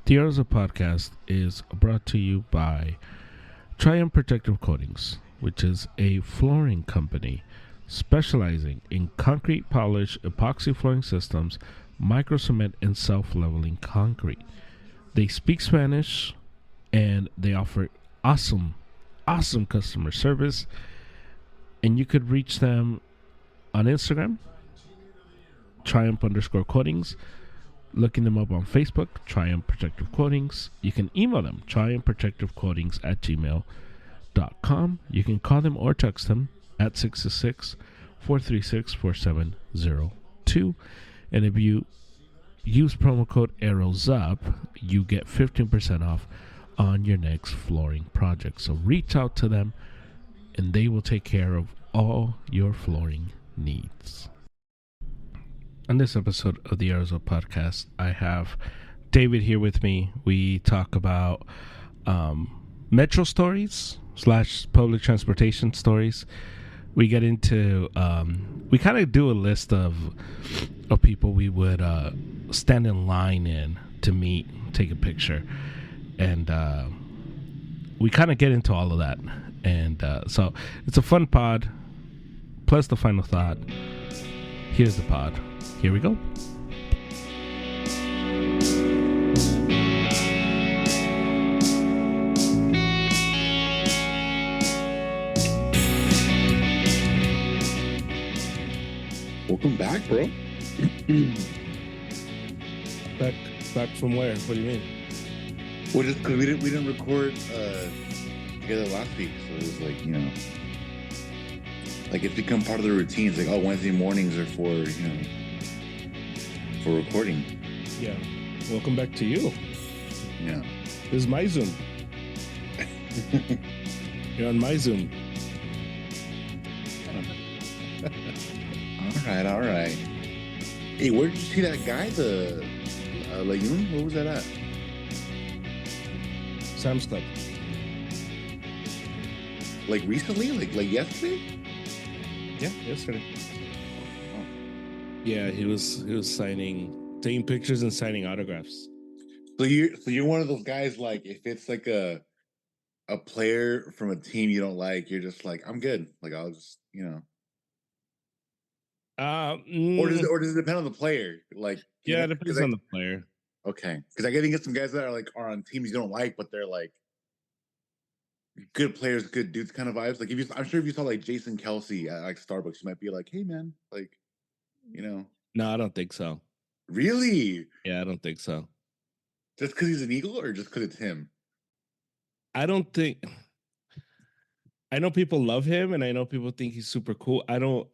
The Arrows Podcast is brought to you by Triumph Protective Coatings, which is a flooring company specializing in concrete polish, epoxy flooring systems, micro cement, and self leveling concrete. They speak Spanish and they offer awesome customer service. And you could reach them on Instagram, Triumph_coatings. Looking them up on Facebook, Triumph Protective Coatings. You can email them, triumphprotectivecoatings@gmail.com. You can call them or text them at 666-436-4702. And if you use promo code ARROWSUP, you get 15% off on your next flooring project. So reach out to them and they will take care of all your flooring needs. On this episode of the Arizona Podcast, I have David here with me. We talk about metro stories / public transportation stories. We get into, we kind of do a list of people we would stand in line in to meet, take a picture. And we kind of get into all of that. And so it's a fun pod, plus the final thought. Here's the pod. Here we go. Welcome back, bro. Back from where? What do you mean? Well, just because we didn't record together last week, so it was like, you know, like it's become part of the routine. It's like, oh, Wednesday mornings are for, you know, for recording. Yeah. Welcome back to you. Yeah. This is my Zoom. You're on my Zoom. All right. Hey, where did you see that guy? The Layun? Where was that at? Sam's Club. Like recently? Like yesterday? Yeah, yesterday. Oh. Yeah, he was taking pictures and signing autographs. So you're one of those guys, like, if it's like a player from a team you don't like, you're just like, I'm good. Like, I'll just, you know. Or does it depend on the player? Like, yeah, it depends on the player. Okay, because I get some guys that are on teams you don't like, but they're like good players, good dudes kind of vibes. Like, I'm sure if you saw like Jason Kelsey at like Starbucks, you might be like, hey man, like, you know. No, I don't think so. Really? Yeah, I don't think so. Just because he's an Eagle, or just because it's him? I don't think. I know people love him, and I know people think he's super cool. I don't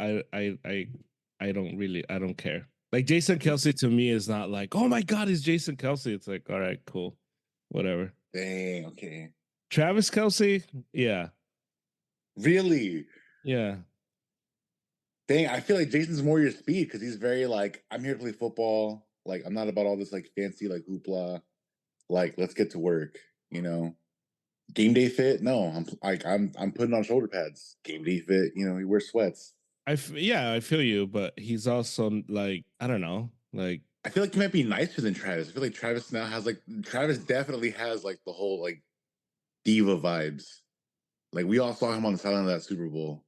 care. Like Jason Kelsey to me is not like, oh my God, he's Jason Kelsey. It's like, all right, cool, whatever. Dang, okay. Travis Kelsey, yeah. Really? Yeah. Dang, I feel like Jason's more your speed because he's very like, I'm here to play football. Like, I'm not about all this like fancy like hoopla. Like, let's get to work, you know. Game day fit? No, I'm putting on shoulder pads. Game day fit, you know, he wears sweats. I feel you, but he's also like, I don't know, like I feel like he might be nicer than Travis. I feel like Travis definitely has like the whole like diva vibes. Like we all saw him on the sideline of that Super Bowl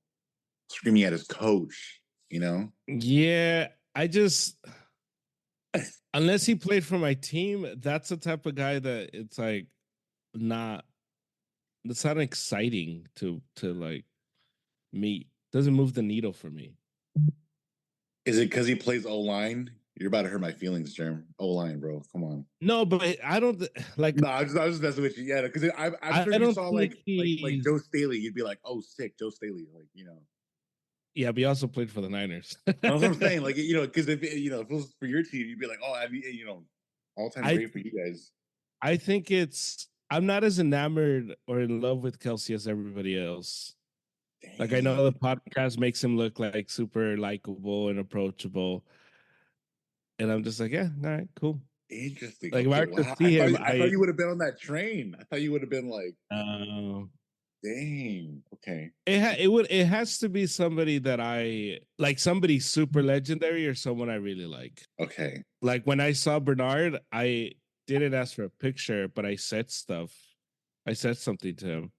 screaming at his coach, you know? Yeah, I just unless he played for my team, that's the type of guy that it's like it's not exciting to like meet. Doesn't move the needle for me. Is it because he plays O-line? You're about to hurt my feelings, Germ. O-line, bro. Come on. No, but I don't like. No, I was just messing with you. Yeah, because I'm sure if you saw like Joe Staley, you'd be like, oh, sick, Joe Staley. Like, you know. Yeah, but he also played for the Niners. That's what I'm saying. Like, you know, because if it was for your team, you'd be like, oh, I mean, you know, all time great for you guys. I think I'm not as enamored or in love with Kelsey as everybody else. Dang. Like, I know the podcast makes him look like super likable and approachable. And I'm just like, yeah, all right, cool. Interesting. Like, okay, if I could see him, I thought you would have been on that train. I thought you would have been like, dang. Okay. It has to be somebody that I like, somebody super legendary or someone I really like. Okay. Like when I saw Bernard, didn't ask for a picture, but I said stuff. I said something to him.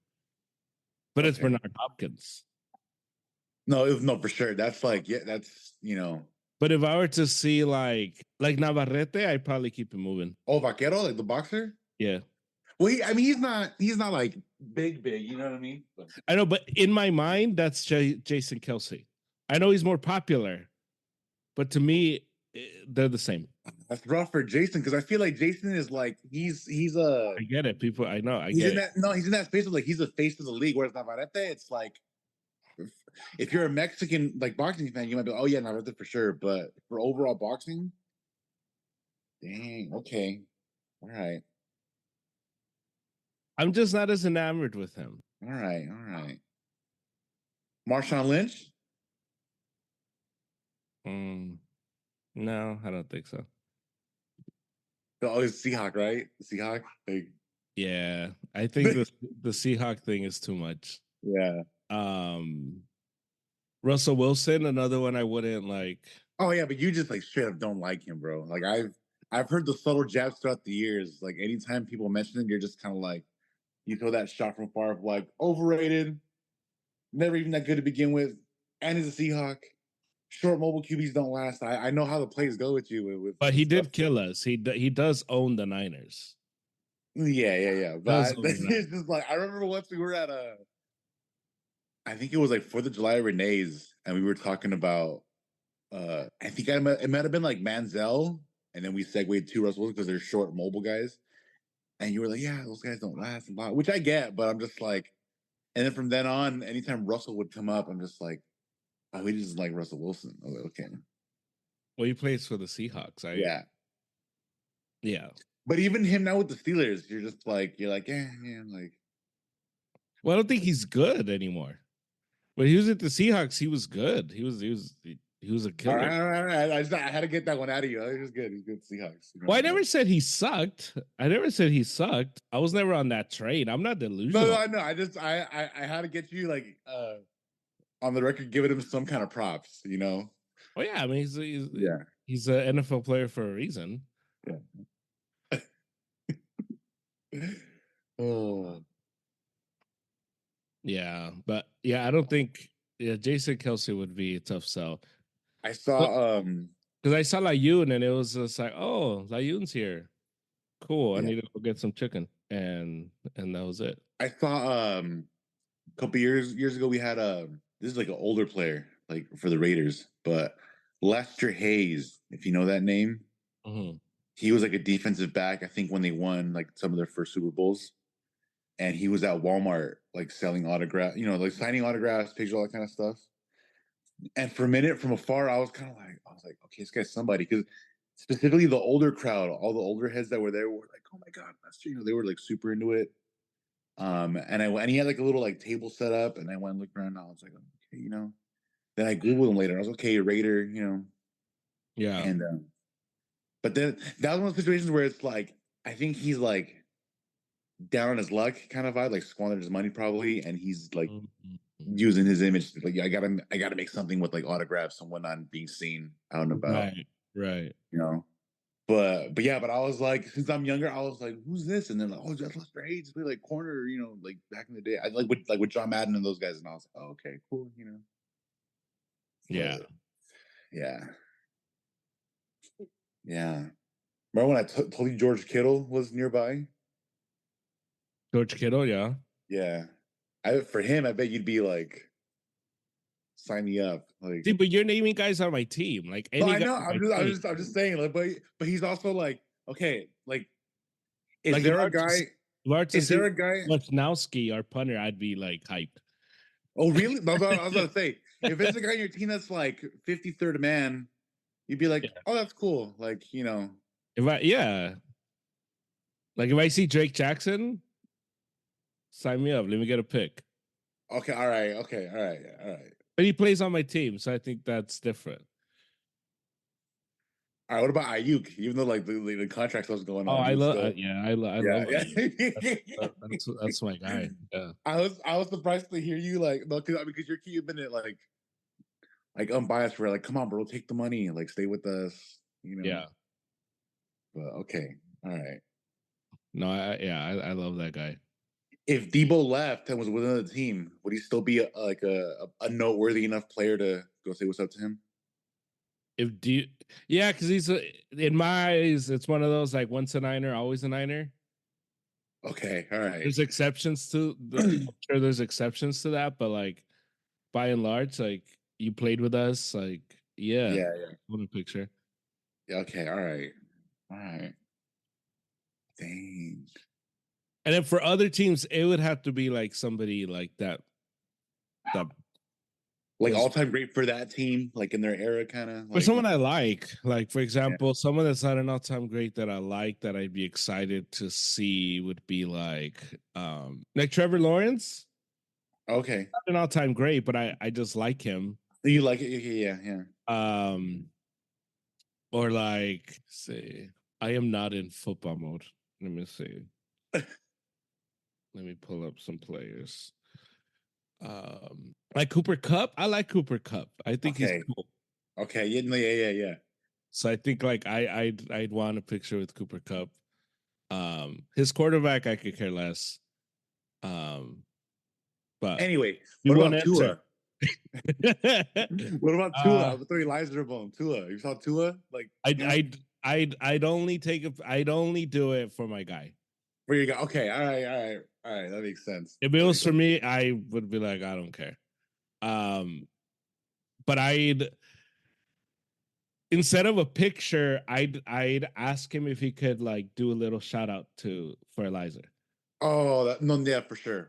But it's Okay. Bernard Hopkins. No, for sure. That's like, yeah, that's But if I were to see like Navarrete, I'd probably keep it moving. Oh, Vaquero, like the boxer. Yeah. Well, he's not like big, you know what I mean? But I know, but in my mind, that's Jason Kelsey. I know he's more popular, but to me, they're the same. that's rough for Jason because I feel like Jason is like he's I get it. People, I know. he's in that space of like he's the face of the league. Whereas Navarrete, it's like if you're a Mexican like boxing fan, you might be like, oh yeah, Navarrete for sure. But for overall boxing, dang, okay, all right, I'm just not as enamored with him. all right. Marshawn Lynch. No, I don't think so. Oh, it's Seahawk, right? Seahawk. Like, yeah, I think the Seahawk thing is too much. Yeah. Russell Wilson, another one I wouldn't like. Oh yeah, but you just like straight up don't like him, bro. Like I've heard the subtle jabs throughout the years. Like anytime people mention him, you're just kind of like you throw that shot from far of like overrated, never even that good to begin with, and he's a Seahawk. Short mobile QBs don't last. I know how the plays go with you. But he did kill us. He does own the Niners. Yeah. But it's just like I remember once we were at I think it was like 4th of July Renee's, and we were talking about I think it might have been like Manziel, and then we segued to Russell because they're short mobile guys. And you were like, yeah, those guys don't last a lot, which I get, but I'm just like, and then from then on, anytime Russell would come up, I'm just like, oh, he just like Russell Wilson. I was like, okay. Well, he plays for the Seahawks. Yeah. But even him now with the Steelers, you're like, yeah, like. Well, I don't think he's good anymore. But he was at the Seahawks. He was good. He was a killer. All right. I had to get that one out of you. He was good. He's good Seahawks. Well, I never said he sucked. I was never on that train. I'm not delusional. No, I know. I had to get you like on the record, giving him some kind of props, you know. Well, yeah. I mean, he's an NFL player for a reason. Yeah. Oh. Yeah, but yeah, I don't think Jason Kelsey would be a tough sell. I saw because I saw Layun and it was just like, oh, Layun's here. Cool. I need to go get some chicken. And that was it. I saw a couple years ago we had this is like an older player, like for the Raiders, but Lester Hayes, if you know that name. Mm-hmm. He was like a defensive back, I think, when they won like some of their first Super Bowls. And he was at Walmart, like selling autographs, like signing autographs, pictures, all that kind of stuff. And for a minute, from afar, I was like, okay, this guy's somebody. Because specifically the older crowd, all the older heads that were there were like, oh my God, Lester, they were like super into it. And he had like a little like table set up, and I went and looked around, and I was like, okay, Then I Googled him later. I was like, okay, Raider, Yeah. And but then that was one of the situations where it's like, I think he's like down on his luck kind of vibe, like squandered his money probably, and he's like using his image like, I gotta make something with like autographs and whatnot being seen out and about. Right. But I was like, since I'm younger, I was like, who's this? And then like, oh, that's Lester Hayes, play like corner, like back in the day. I like with John Madden and those guys, and I was like, oh, okay, cool, Yeah. Remember when I told you George Kittle was nearby? George Kittle, yeah. Yeah. For him, I bet you'd be like, sign me up. Like, see, but you're naming guys on my team. Like, I know. I'm just saying. Like, but he's also like, okay, like, is like there a guy? Is there a guy? Lichnowsky, our punter, I'd be like hyped. Oh, really? I was gonna say, if it's a guy on your team that's like 53rd man, you'd be like, oh, that's cool. Like, if I see Drake Jackson, sign me up. Let me get a pick. Okay, all right. But he plays on my team, so I think that's different. All right, what about Ayuk? Even though like the contract was going on. Oh, I love. I love. That's my guy. Yeah. I was surprised to hear you like because you're keeping it like unbiased. Where like, come on, bro, take the money, like stay with us. Yeah. But okay, all right. No, I love that guy. If Debo left and was with another team, would he still be a noteworthy enough player to go say what's up to him? If do you, yeah, because in my eyes, it's one of those like once a Niner, always a Niner. Okay, all right. There's exceptions to I'm sure there's exceptions to that, but like by and large, like you played with us, like yeah, Yeah. what a picture. Yeah. Okay. All right. Dang. And then for other teams, it would have to be like somebody like that Like was all time great for that team, like in their era, kind of for like. someone I like for example, someone that's not an all-time great that I like that I'd be excited to see would be like Trevor Lawrence. Okay. Not an all-time great, but I just like him. You like it? Yeah. Or like say I am not in football mode. Let me see. Let me pull up some players. Like Cooper Kupp. I like Cooper Kupp. I think he's cool. Okay. Yeah. So I think like I'd want a picture with Cooper Kupp. His quarterback I could care less. But anyway, what about Tua? What about Tua? I'm throwing lines in their bone. Tua. You saw Tua? Like I'd only do it for my guy. For your guy. Okay, all right. That makes sense. If it was for me, I would be like, I don't care. But instead of a picture, I'd ask him if he could like do a little shout out for Eliza. Oh, for sure.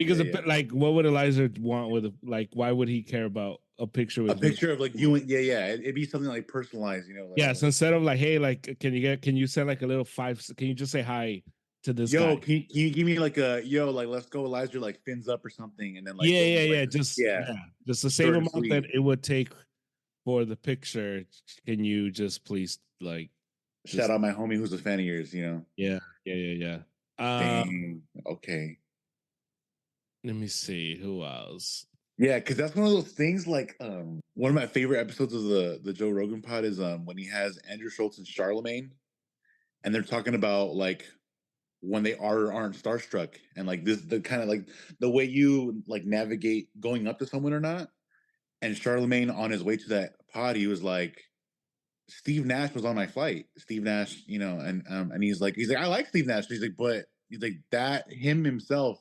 Because like, what would Eliza want with like? Why would he care about a picture with a picture of like you? Yeah. It'd be something like personalized, you know. Like, yes, instead of like, hey, like, can you send like a little 5? Can you just say hi to this guy? Can you give me like like let's go Eliza like fins up or something, and then like just the same amount that it would take for the picture. Can you just please like shout out my homie who's a fan of yours? You know. Yeah. Dang. Okay. Let me see who else. Yeah, because that's one of those things. Like, one of my favorite episodes of the Joe Rogan pod is when he has Andrew Schultz and Charlemagne, and they're talking about like when they aren't starstruck, and like the kind of like the way you like navigate going up to someone or not. And Charlemagne on his way to that pod, he was like, Steve Nash was on my flight. Steve Nash, you know, and he's like, I like Steve Nash. He's like, but he's like that himself.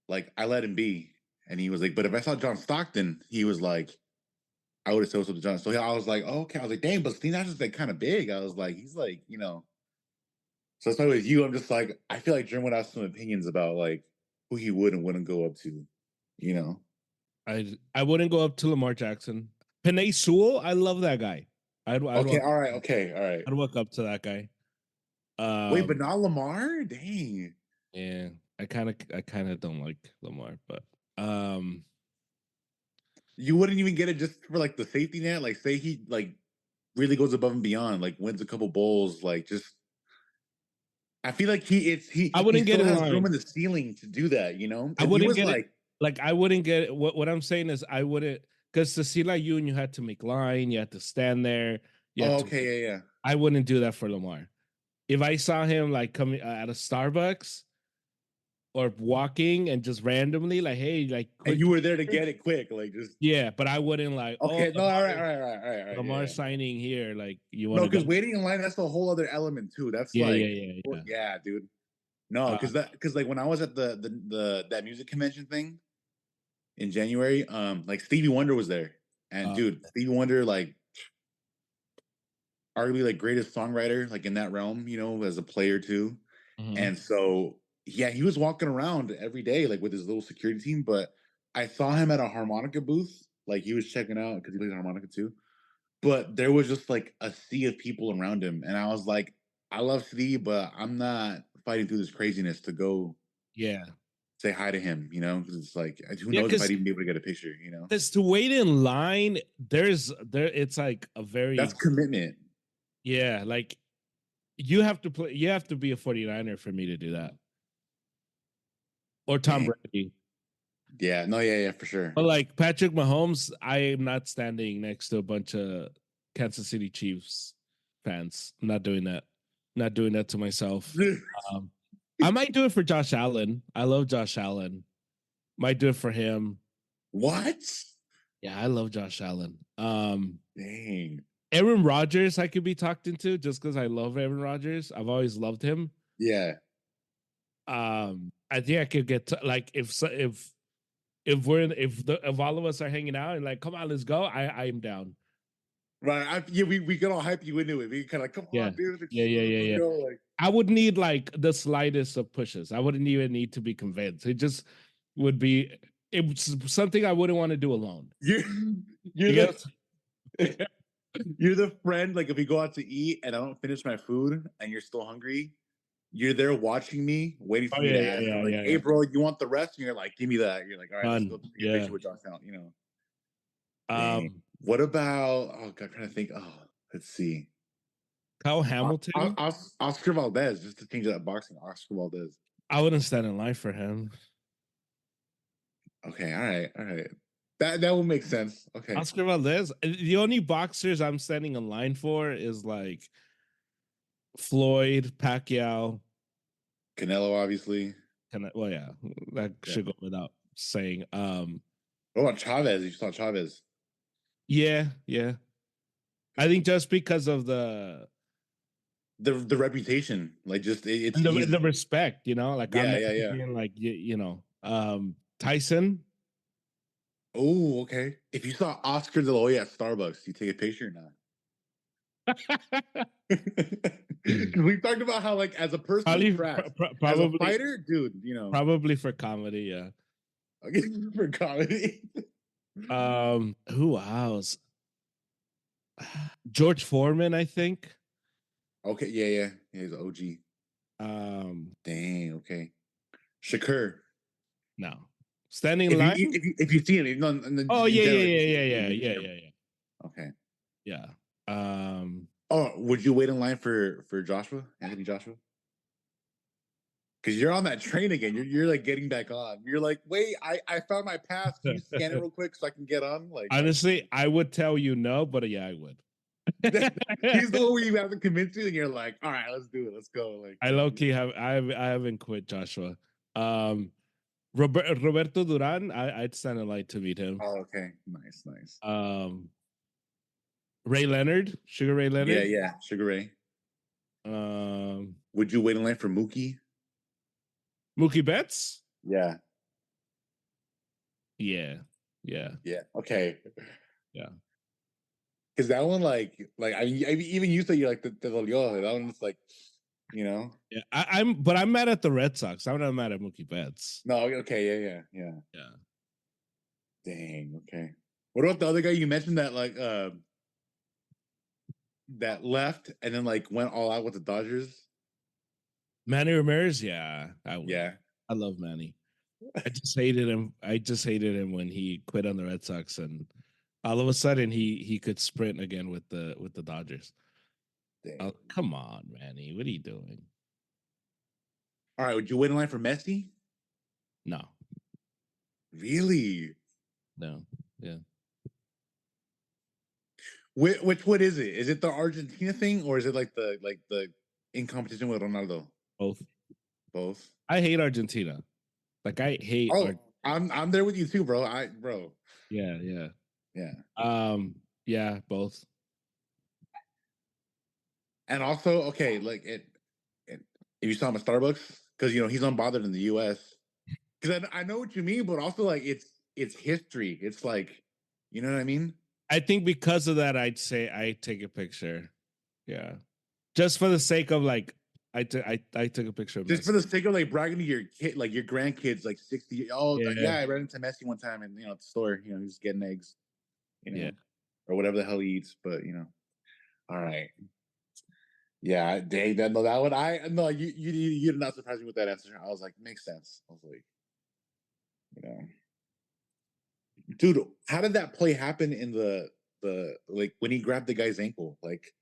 Like I let him be, and he was like, but if I saw John Stockton, he was like, I would have said something to John. So I was like, oh, okay. I was like, dang, but Steve Nash is like kind of big. I was like, he's like, you know. So that's why with you, I'm just like, I feel like Jim would have some opinions about like who he would and wouldn't go up to, you know. I wouldn't go up to Lamar Jackson. Penei Sewell, I love that guy. All right. I'd walk up to that guy. Wait, but not Lamar? Dang. Yeah, I kind of don't like Lamar, but you wouldn't even get it just for like the safety net. Like, say he like really goes above and beyond, like wins a couple bowls, like just. I feel like I wouldn't get has room in the ceiling to do that, you know. I wouldn't get it. Like I wouldn't get it. What I'm saying is I wouldn't, because to see like you had to make line, you had to stand there. Yeah. I wouldn't do that for Lamar. If I saw him like coming at a Starbucks or walking and just randomly like, hey, like, and you were there to get it quick, like just but I wouldn't like. Okay, no, all right. Lamar signing here, like you want. No, because waiting in line, that's a whole other element too. That's yeah, dude. No, because like when I was at the that music convention thing in January, like Stevie Wonder was there, and dude, Stevie Wonder like arguably like greatest songwriter like in that realm, you know, as a player too, and so yeah, he was walking around every day like with his little security team, but I saw him at a harmonica booth, like he was checking out because he plays harmonica too, but there was just like a sea of people around him, and I was like, I love Steve, but I'm not fighting through this craziness to go say hi to him, you know, because it's like who knows if I'd even be able to get a picture, you know. Because to wait in line, it's like a very that's commitment. Yeah, like you have to be a 49er for me to do that. Or Tom Brady. Yeah, no, yeah, for sure. But like Patrick Mahomes, I am not standing next to a bunch of Kansas City Chiefs fans. I'm not doing that. Not doing that to myself. Um, I might do it for Josh Allen. I love Josh Allen. Might do it for him. What? Yeah, I love Josh Allen. Dang. Aaron Rodgers, I could be talked into just because I love Aaron Rodgers. I've always loved him. Yeah. I think I could get to, like if all of us are hanging out and like, come on, let's go. I am down. Right. Yeah, we can all hype you into it. We kind of come Yeah. on, dude. Yeah. Go. Like, I would need like the slightest of pushes. I wouldn't even need to be convinced. It just would be it's something I wouldn't want to do alone. you're the, you're the friend. Like if we go out to eat and I don't finish my food and you're still hungry, you're there watching me, waiting for me to ask. I'm like, hey, bro, you want the rest? And you're like, give me that. You're like, all right, let's go take a picture with Josh Allen. You know. What about? Oh God, I'm trying to think. Oh, let's see. Kyle Hamilton, Oscar Valdez, just to change that boxing. Oscar Valdez. I wouldn't stand in line for him. Okay, all right. That will make sense. Okay, Oscar Valdez. The only boxers I'm standing in line for is like Floyd, Pacquiao, Canelo, obviously. Well, yeah, that should go without saying. What about Chavez? You saw Chavez. Yeah. I think just because of the reputation, like just it's the respect, you know, like yeah. Like Tyson. Oh, okay. If you saw Oscar De La Hoya at Starbucks, you take a picture or not? We talked about how, like, as a person, probably as a fighter, dude, you know, probably for comedy, yeah. Okay, for comedy. Who else? George Foreman, I think. Okay, yeah, he's an OG. Dang, okay. Shakur. No. Standing in line? If you see it, yeah. Okay. Yeah. Oh, would you wait in line for Anthony Joshua? Because you're on that train again. You're like getting back on. You're like, wait, I found my pass. Can you scan it real quick so I can get on? Like, honestly, I would tell you no, but yeah, I would. He's the one where you have to convince you, and you're like, all right, let's do it. Let's go. Like, I low key I haven't quit Joshua. Roberto Duran, I'd stand in line to meet him. Oh, okay, nice. Ray Leonard, Sugar Ray Leonard. Yeah, Sugar Ray. Would you wait in line for Mookie? Mookie Betts? Yeah. Okay. Yeah. Because that one, like I mean, even you said you're like the dolió. That one's like, you know. Yeah, I'm mad at the Red Sox. I'm not mad at Mookie Betts. No, okay, yeah. Dang. Okay. What about the other guy you mentioned that like that left and then like went all out with the Dodgers? Manny Ramirez, yeah, yeah. I love Manny. I just hated him. When he quit on the Red Sox, and all of a sudden he could sprint again with the Dodgers. Oh, come on, Manny, what are you doing? All right, would you wait in line for Messi? No. Really? No. Yeah. Which what is it? Is it the Argentina thing, or is it like the in competition with Ronaldo? Both. I hate Argentina. Like I hate. Oh, I'm there with you too, bro. Yeah. Yeah, both. And also, okay, like if you saw him at Starbucks, because you know he's unbothered in the U.S. Because I know what you mean, but also like it's history. It's like, you know what I mean? I think because of that, I'd say I take a picture. Yeah, just for the sake of like, I took a picture of just Messi. For the sake of like bragging to your kid, like your grandkids, like 60. Oh yeah, I ran into Messi one time, and at the store, he's getting eggs, or whatever the hell he eats. But all right. Yeah, dang, that one. You did not surprise me with that answer. I was like, makes sense. I was like, dude, how did that play happen in the like when he grabbed the guy's ankle? Like,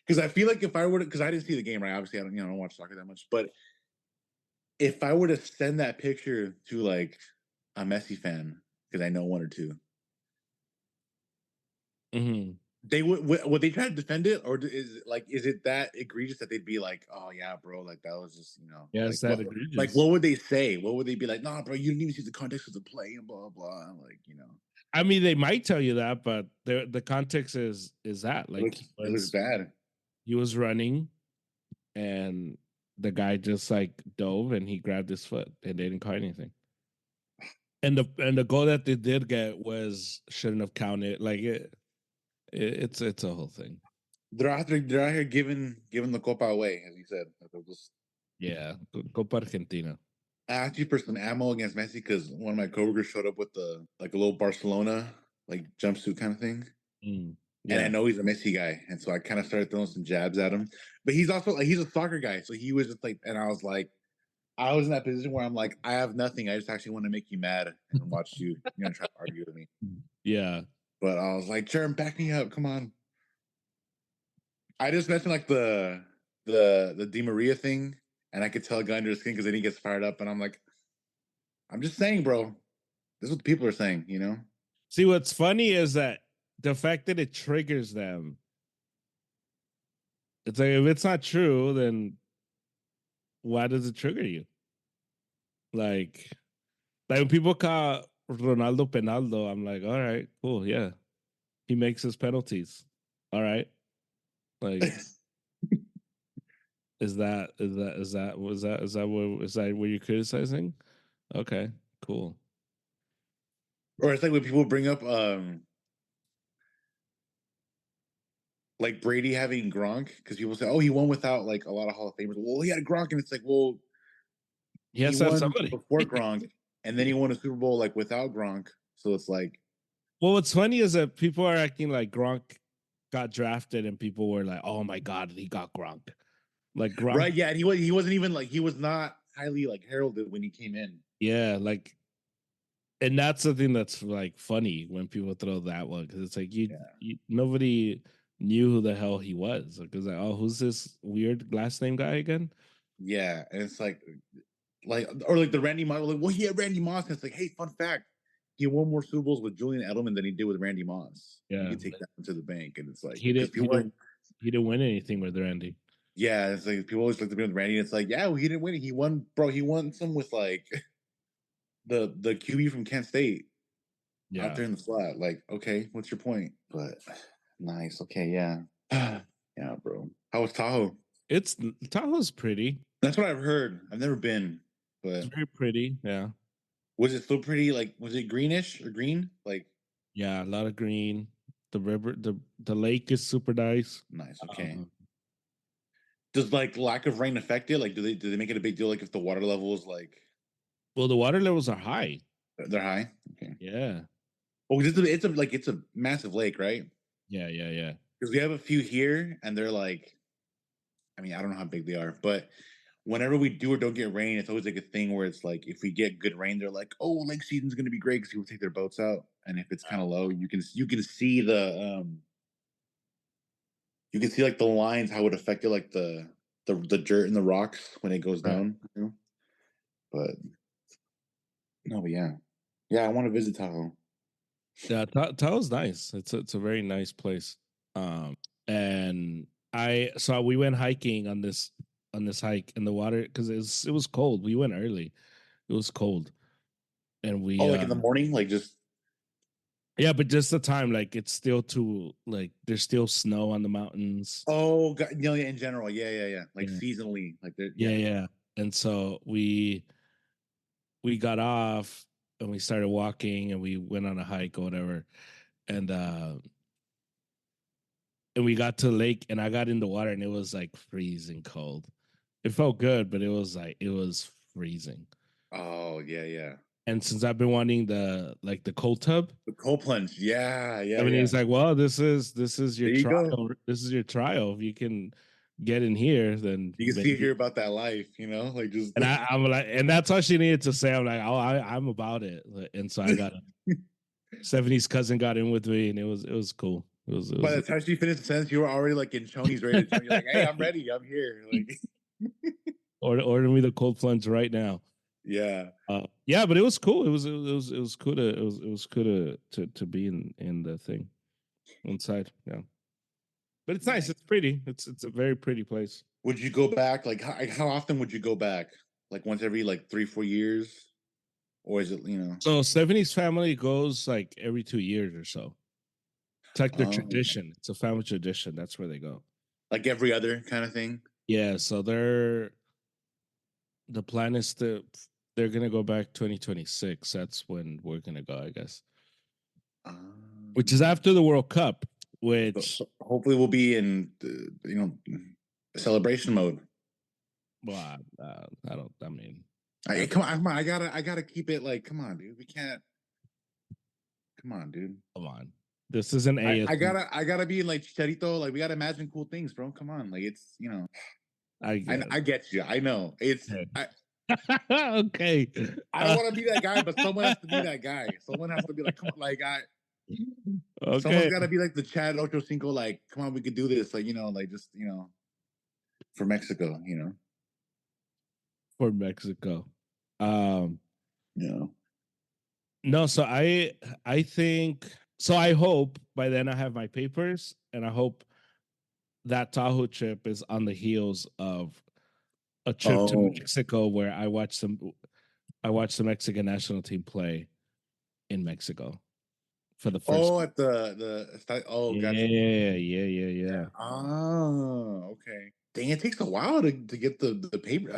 because I feel like if I were to, because I didn't see the game, right? Obviously, I don't watch soccer that much, but if I were to send that picture to like a Messi fan, because I know one or two, They would they try to defend it, or is it that egregious that they'd be like, oh yeah, bro, like that was just Yeah, like it's that what egregious. would they say? What would they be like? Nah, bro, you didn't even see the context of the play and blah blah. Like I mean, they might tell you that, but the context is that like it looks bad. he was running and the guy just like dove and he grabbed his foot and they didn't call anything. And the goal that they did get was shouldn't have counted. Like it's a whole thing. They're out here giving the Copa away, as you said. They're just Yeah, Copa Argentina. I asked you for some ammo against Messi because one of my coworkers showed up with the like a little Barcelona like jumpsuit kind of thing. Mm, And I yeah, know he's a Messi guy, and so I kind of started throwing some jabs at him. But he's also like he's a soccer guy, so he was just like, and I was like, I was in that position where I'm like, I have nothing. I just actually want to make you mad and watch you. You're gonna try to argue with me, yeah. but I was like, Jerm, back me up. Come on. I just mentioned like the Di Maria thing, and I could tell a guy under his skin because then he gets fired up, and I'm like, I'm just saying, bro. This is what the people are saying, you know. See, what's funny is that the fact that it triggers them. It's like if it's not true, then why does it trigger you? Like when people call Ronaldo Penaldo, I'm like, all right, cool, yeah. He makes his penalties. All right. Like is that what you're criticizing? Okay, cool. Or it's like when people bring up like Brady having Gronk because people say, "Oh, he won without like a lot of Hall of Famers." Well, he had Gronk, and it's like, well, He he has to have won somebody. before Gronk, and then he won a Super Bowl like without Gronk. So it's like, Well, what's funny is that people are acting like Gronk got drafted, and people were like, "Oh my god, he got Gronk." Like Gronk, right? Yeah, and he wasn't even like he was not highly like heralded when he came in. yeah, like, and that's the thing that's like funny when people throw that one because it's like you nobody knew who the hell he was. Like, it's like, oh, who's this weird last name guy again? Yeah, and it's like or like the Randy Moss. Like, well, he had Randy Moss. And it's like, hey, fun fact, he won more Super Bowls with Julian Edelman than he did with Randy Moss. You Yeah, can take that into the bank, and it's like he because didn't. He people like, didn't. He didn't win anything with Randy. yeah, it's like people always look at me with Randy, and it's like, yeah, well, he didn't win. He won, bro. He won some with like the QB from Kent State out Yeah, there in the slot. Like, okay, what's your point? But nice, okay, yeah, yeah, bro. How was Tahoe? it's Tahoe's pretty. That's what I've heard. I've never been, It's but very pretty. Yeah, was it still pretty? Like, was it greenish or green? Like, yeah, a lot of green. The river, the lake is super nice. nice, okay. Does like lack of rain affect it? Like, do they make it a big deal? Like, if the water level is like Well, the water levels are high. they're high? Okay. Yeah, Oh, it's a massive lake, right? yeah. Because we have a few here, and they're like, I mean, I don't know how big they are, but whenever we do or don't get rain, it's always like a thing where it's like if we get good rain, they're like, oh, lake season's gonna be great because people take their boats out, and if it's kind of low, you can see you can see like the lines how it affected like the dirt and the rocks when it goes Right. down. You know? But no, but yeah, I want to visit Tahoe. Yeah, Tahoe's nice. It's a very nice place. And we went hiking on this hike in the water because it was cold. We went early. It was cold, and we Oh, like in the morning, like just yeah, but just the time, like it's still too like there's still snow on the mountains. oh, God, no, yeah, in general, yeah, like Yeah. seasonally, like Yeah. And so we got off and we started walking and we went on a hike or whatever. And we got to the lake and I got in the water and it was like freezing cold. It felt good, but it was freezing. Oh, yeah. And since I've been wanting the cold tub, The cold plunge, yeah. I mean, he's like, well, this is your There you trial. go. This is your trial. If you can get in here, then You can see maybe. here about that life, you know, like just. And I'm like, and that's all she needed to say. I'm like, oh, I'm about it. And so I got Stephanie's cousin got in with me, and it was cool. By the time she finished the sentence, you were already like in Choni's ready to jump. You're like, hey, I'm ready. I'm here. Like, order me the cold plunge right now. yeah. Yeah, but it was cool. It was cool to be in the thing inside. Yeah. But it's nice. It's pretty. It's a very pretty place. Would you go back? Like, how often would you go back? Like once every like 3-4 years, or is it So Stephanie's family goes like every 2 years or so. It's like the Oh. tradition. It's a family tradition. That's where they go. like every other kind of thing? Yeah. So the plan is they're gonna go back 2026. That's when we're gonna go, I guess. Which is after the World Cup. Which hopefully we'll be in celebration mode. Well, I don't. I mean, come on! I gotta keep it like. Come on, dude. We can't. Come on, dude. Come on. This is an ASM. I gotta be like Chicharito. Like we gotta imagine cool things, bro. Come on, like it's I get you. I know it's. Okay. I don't want to be that guy, but someone has to be that guy. Someone has to be like, come on, like Okay. Someone's got to be like the Chad Ochocinco, like, come on, we could do this, like like just for Mexico, For Mexico, No, so I think so. I hope by then I have my papers, and I hope that Tahoe trip is on the heels of a trip to Mexico where I watched the Mexican national team play in Mexico for the first. At the gotcha. Yeah. Oh, okay. Dang, it takes a while to get the paper.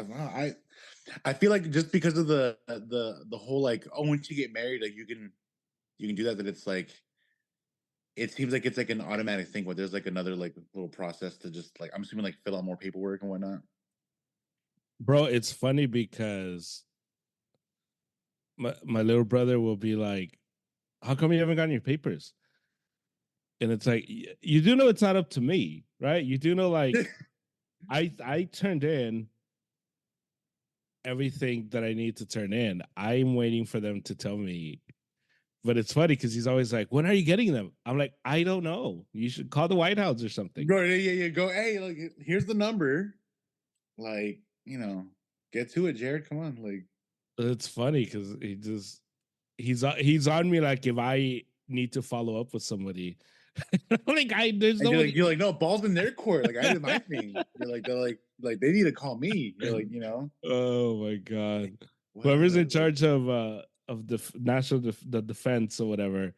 I feel like just because of the whole like, once you get married, like you can do that it's like, it seems like it's like an automatic thing where there's like another like little process to just like, I'm assuming like fill out more paperwork and whatnot. Bro, it's funny because my little brother will be like, how come you haven't gotten your papers? And it's like, you do know it's not up to me, right? You do know, like, I turned in everything that I need to turn in. I'm waiting for them to tell me. But it's funny because he's always like, when are you getting them? I'm like, I don't know. You should call the White House or something. Go, yeah. Go, hey, like, here's the number. Like, get to it, Jared. Come on. Like, it's funny because he's on me like if I need to follow up with somebody. Like there's no you're like, no, ball's in their court. Like I did my thing. You're like, they're like they need to call me. You're like, Oh my god. Whoever's in charge of the national the defense or whatever,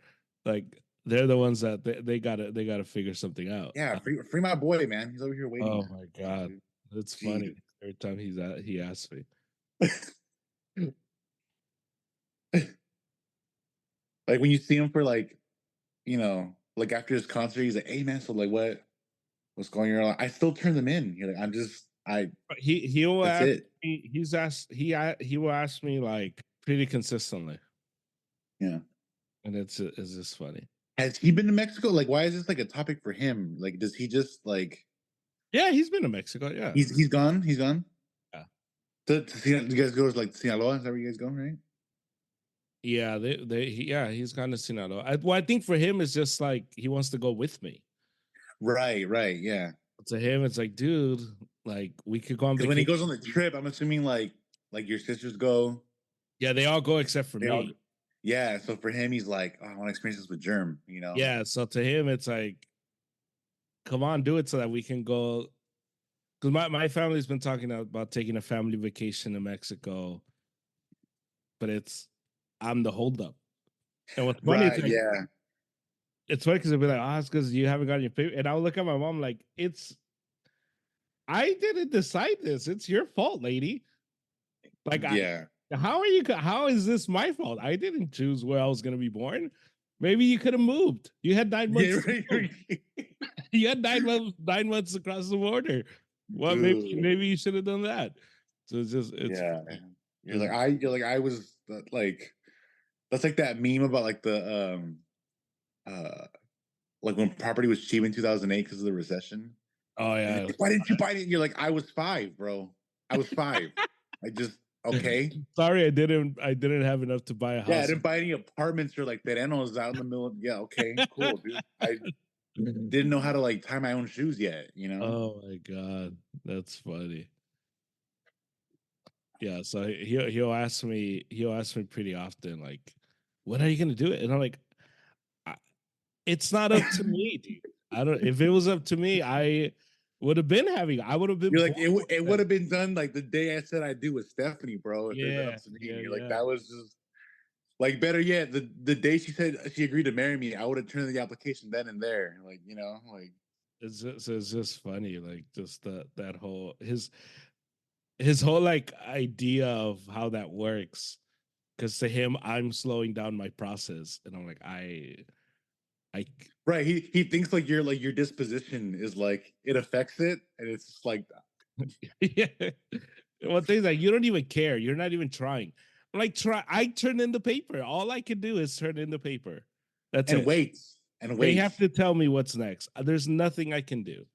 like they're the ones that they gotta figure something out. Yeah, free my boy, man. He's over here waiting. Oh my god, that's funny. Every time he asks me. Like when you see him for like, like after his concert, he's like, "Hey man, so like what's going on?" I still turn them in. You're like, he will ask me, he will ask me like pretty consistently. Yeah, and it's just funny. Has he been to Mexico? Like, why is this like a topic for him? Like, does he just like? Yeah, he's been to Mexico. Yeah, he's gone. He's gone. Yeah. To you guys go to like Sinaloa? Is that where you guys go? Right. Yeah, he's gone to Sinaloa. I think for him it's just like he wants to go with me. Right, yeah. To him, it's like, dude, like we could go on vacation. When he goes on the trip, I'm assuming like your sisters go. Yeah, they all go except for me. Yeah, so for him, he's like, oh, I want to experience this with Germ, Yeah, so to him, it's like, come on, do it so that we can go. Because my family's been talking about taking a family vacation to Mexico, but I'm the holdup. And what's funny, right, yeah. It's funny because they'll be like, oh, it's because you haven't gotten your paper. And I'll look at my mom like, I didn't decide this. It's your fault, lady. Like, yeah. How is this my fault? I didn't choose where I was going to be born. Maybe you could have moved. You had 9 months. Yeah, right. You had 9 months across the border. Well, maybe you should have done that. So it's yeah. You're like I was like, that's like that meme about like the like when property was cheap in 2008 because of the recession. Oh yeah. Like, why didn't you buy it? You're like, I was 5, bro. I was 5. I just okay. Sorry, I didn't have enough to buy a house. Yeah, I didn't buy any apartments or like terrenos out in the middle. Yeah, okay, cool, dude. I didn't know how to like tie my own shoes yet. Oh my god, that's funny. Yeah, so he'll ask me pretty often, like, when are you gonna do it? And I'm like, it's not up to me, dude. I don't. If it was up to me, I would have been having. I would have been. You're like, born with it would them. have been done like the day I said I do with Stephanie, bro. If it had been Yeah, up to me, yeah, you're like, yeah. that was just like better yet. The day she said she agreed to marry me, I would have turned in the application then and there. Like, you know, like It's just funny, like just that whole his whole like idea of how that works. Because to him, I'm slowing down my process, and I'm like, I right. He thinks like your disposition is like it affects it, and it's just like yeah. One thing's like you don't even care. You're not even trying. I'm like try. I turn in the paper. All I can do is turn in the paper. That's and it. wait and They wait. have to tell me what's next. There's nothing I can do.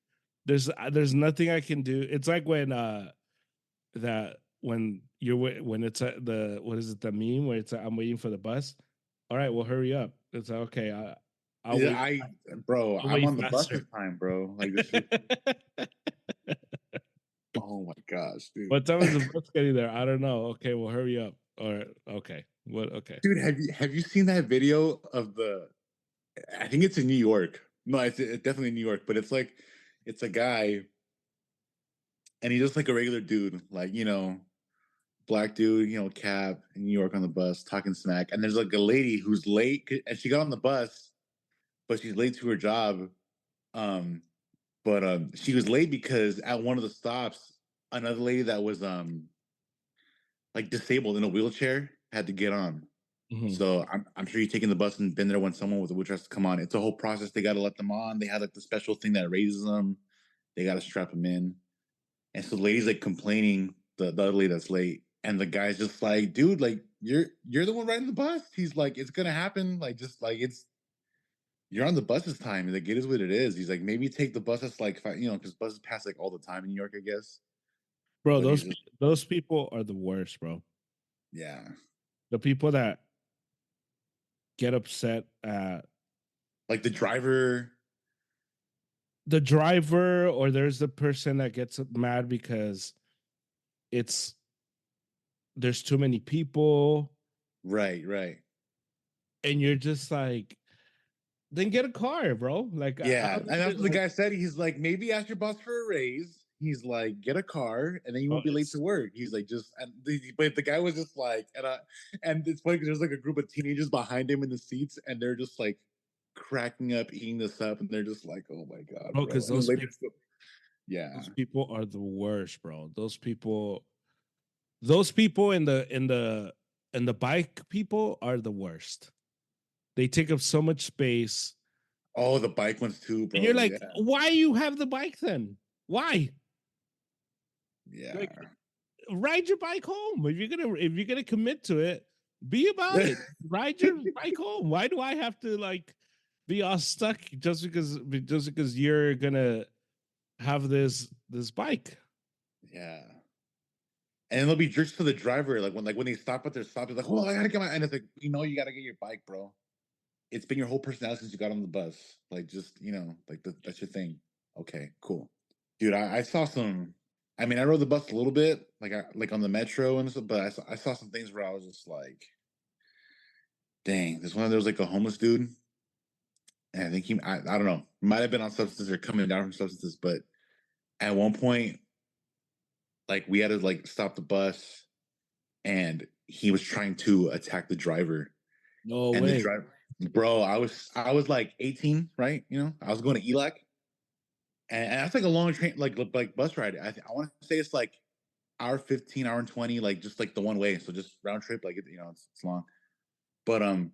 There's nothing I can do. It's like that when when it's the what is it, the meme where it's I'm waiting for the bus. All right, well hurry up. It's like, okay. I'll Yeah, wait. bro, I'll I'm wait on the bus this faster. time, bro. Like this is, oh my gosh, dude. What time is the bus getting there? I don't know. Okay, well hurry up. Or okay. What? Okay. Dude, have you seen that video of the? I think it's in New York. No, it's definitely New York, but it's like it's a guy, and he's just like a regular dude, like black dude, cab in New York on the bus, talking smack. And there's like a lady who's late, and she got on the bus, but she's late to her job. Um, but she was late because at one of the stops, another lady that was like disabled in a wheelchair had to get on. Mhm. So I'm sure you've taken the bus and been there when someone with a wheelchair has to come on. It's a whole process. They got to let them on. They have like the special thing that raises them. They got to strap them in. And so the lady's like complaining, the other lady that's late, and the guy's just like, dude, like you're the one riding the bus. He's like, it's gonna happen. Like just like you're on the bus this time. Like it is what it is. He's like, maybe take the bus that's like because buses pass like all the time in New York, I guess. Bro, But he's just those people are the worst, bro. yeah, The people that get upset at like the driver. the driver, or there's the person that gets mad because it's there's too many people, Right, right. and you're just like, then get a car, bro. Like I Yeah, don't and that's what the like, guy said. He's like, maybe ask your boss for a raise. He's like, get a car, and then you bro, won't be late to work. He's like, but the guy was just like, and it's funny because there's like a group of teenagers behind him in the seats, and they're just like cracking up, eating this up, and they're just like, oh my god, bro, bro. because And the lady's yeah, those people are the worst, bro. Those people in the bike people are the worst. They take up so much space. oh, the bike ones too, And you're bro. like, Yeah, why you have the bike then? Why? yeah. Like, ride your bike home. If you're gonna commit to it, be about it. Ride your bike home. Why do I have to like be all stuck just because you're gonna have this bike? Yeah. And they'll be jerks to the driver, like when they stop at their stop, they're like, "Oh, I gotta get my," and it's like, you gotta get your bike, bro. It's been your whole personality since you got on the bus. Like, just like that's your thing. Okay, cool, dude. I saw some. I mean, I rode the bus a little bit, like on the metro and stuff, but I saw some things where I was just like, dang, this one there was like a homeless dude, and I think I don't know, might have been on substances or coming down from substances, but at one point, like we had to like stop the bus, and he was trying to attack the driver. No And the way. driver, bro, I was like 18, right? I was going to ELAC, and that's like a long train, like bus ride. I want to say it's like hour 15, hour and 20, like just like the one way. So just round trip, like it's long. But um,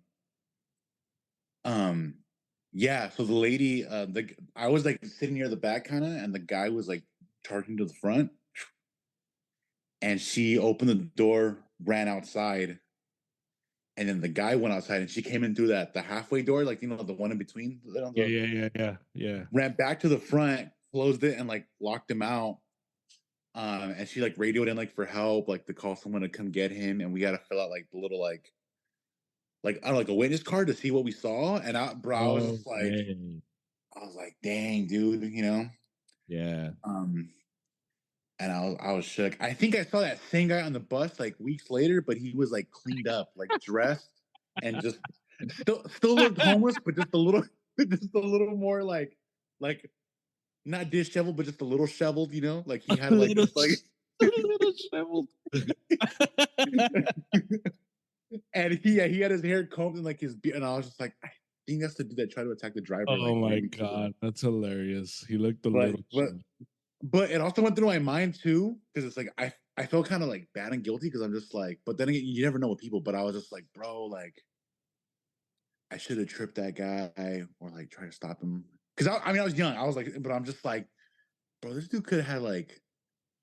yeah. So the lady, I was like sitting near the back, kind of, and the guy was like charging to the front, and she opened the door, ran outside, and then the guy went outside, and she came in through the halfway door, like the one in between. Yeah. Ran back to the front, closed it, and like locked him out. And she like radioed in like for help, like to call someone to come get him, and we got to fill out like the little like I don't know, like a witness card to see what we saw. And bro, I was Oh just like, man. I was like, dang, dude. Yeah. Um, and I was shook. I think I saw that same guy on the bus like weeks later, but he was like cleaned up, like dressed, and just still looked homeless, but just a little, just a little more like like not disheveled, but just a little shoveled, you know? Like he A had like little, this like a little shriveled. and he had his hair combed and like his beard, and I was just like, I think that's the dude that tried to attack the driver Oh like my 3 weeks ago. god, that's hilarious. He looked a But little. but but it also went through my mind too, because it's like I felt kind of like bad and guilty because I'm just like, but then again, you never know with people. But I was just like, bro, like I should have tripped that guy or like try to stop him. Because I mean I was young. I was like, but I'm just like, bro, this dude could have had like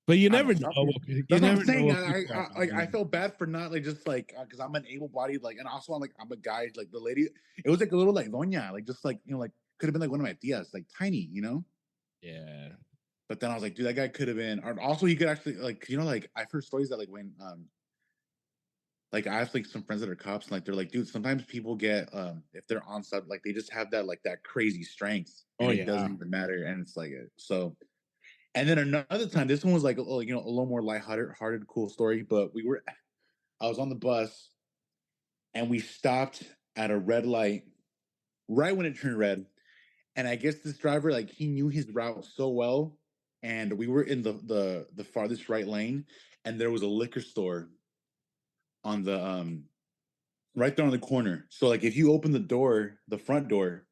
But you I don't never know know. something. You That's what I'm never know saying. what people are Like I doing. felt bad for not like just like because I'm an able bodied like and also I'm a guy like the lady. It was like a little like doña like just like like could have been like one of my tias like tiny Yeah. But then I was like, dude, that guy could have been. Or also, he could actually like like I've heard stories that like when like I have like some friends that are cops and like they're like, dude, sometimes people get if they're on sub like they just have that like that crazy strength and Oh it yeah. doesn't even matter and it's like so. And then another time, this one was like a little more lighthearted, cool story. But I was on the bus and we stopped at a red light right when it turned red. And I guess this driver, like, he knew his route so well. And we were in the farthest right lane, and there was a liquor store on the right there on the corner. So like, if you open the door, the front door,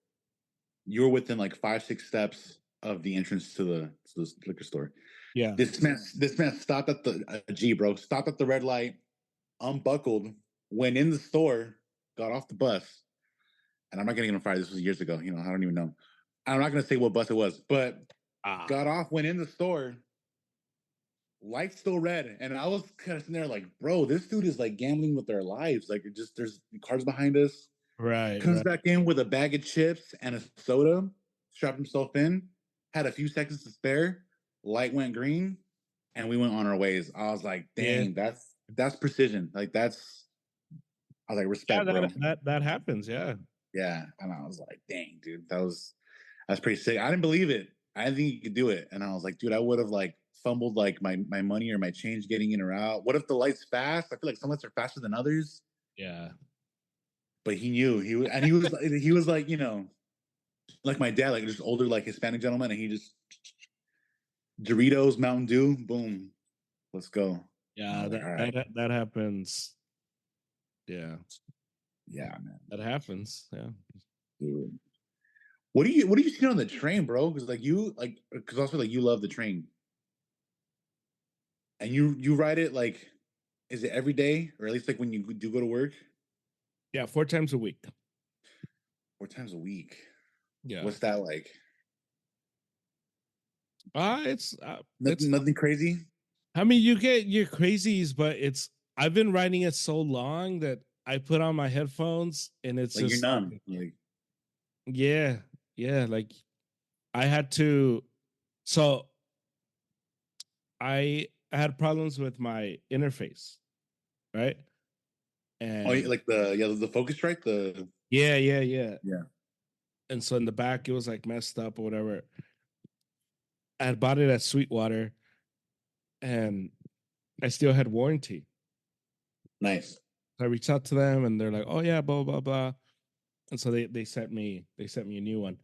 you're within like 5-6 steps of the entrance to the liquor store. Yeah. This man stopped at the bro, stopped at the red light, unbuckled, went in the store, got off the bus, and I'm not getting him fired. This was years ago. I don't even know. I'm not gonna say what bus it was, but got off, went in the store, lights still red, and I was kind of sitting there like, bro, this dude is like gambling with their lives. Like, it just there's cars behind us. Right. Comes back in with a bag of chips and a soda, strapped himself in, had a few seconds to spare. Light went green, and we went on our ways. I was like, dang, that's precision. Like that's I was like, respect, bro. That happens. Yeah. Yeah. And I was like, dang, dude, that's pretty sick. I didn't believe it. I didn't think you could do it. And I was like, dude, I would have like fumbled like my money or my change getting in or out. What if the light's fast? I feel like some lights are faster than others. Yeah. But he knew he was like, like my dad, like just older, like Hispanic gentleman, and he just Doritos, Mountain Dew, boom, let's go. Yeah. Like, all right. That happens. Yeah. Yeah, man. That happens. Yeah. Dude. What do you see on the train, bro? Because because also like you love the train, and you ride it like, is it every day or at least like when you do go to work? Yeah. 4 times a week. 4 times a week. Yeah. What's that like? It's Nothing crazy. I mean, you get your crazies, but I've been riding it so long that I put on my headphones and it's Like just you're numb. Like, yeah, like I had to. So I had problems with my interface, right? And like the Focusrite, yeah. yeah. And so in the back, it was like messed up or whatever. I had bought it at Sweetwater, and I still had warranty. Nice. So I reached out to them, and they're like, "Oh yeah, blah blah blah," and so they sent me a new one,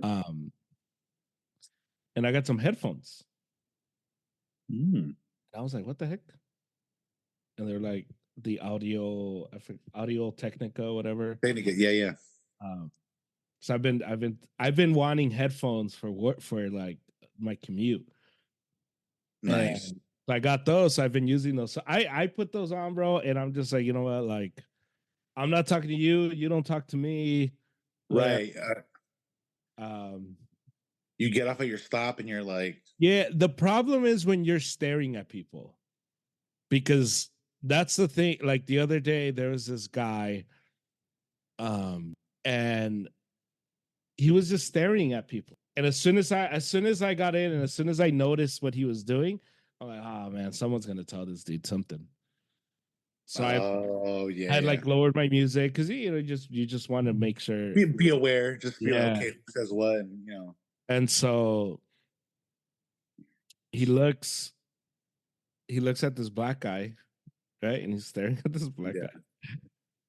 and I got some headphones. I was like, "What the heck?" And they're like, "The Audio Technica, whatever." Technica, yeah. So I've been wanting headphones for like my commute. Nice. And I got those. So I've been using those. So I put those on, bro, and I'm just like, you know what? Like, I'm not talking to you. You don't talk to me. Right. Um, you get off at your stop and you're like, yeah. The problem is when you're staring at people, because that's the thing. Like the other day, there was this guy, and he was just staring at people. And as soon as I got in, and as soon as I noticed what he was doing, I'm like, oh man, someone's gonna tell this dude something. So I had like lowered my music because you just want to make sure be aware, just be like, okay, who says what, and And so he looks at this black guy, right? And he's staring at this black guy.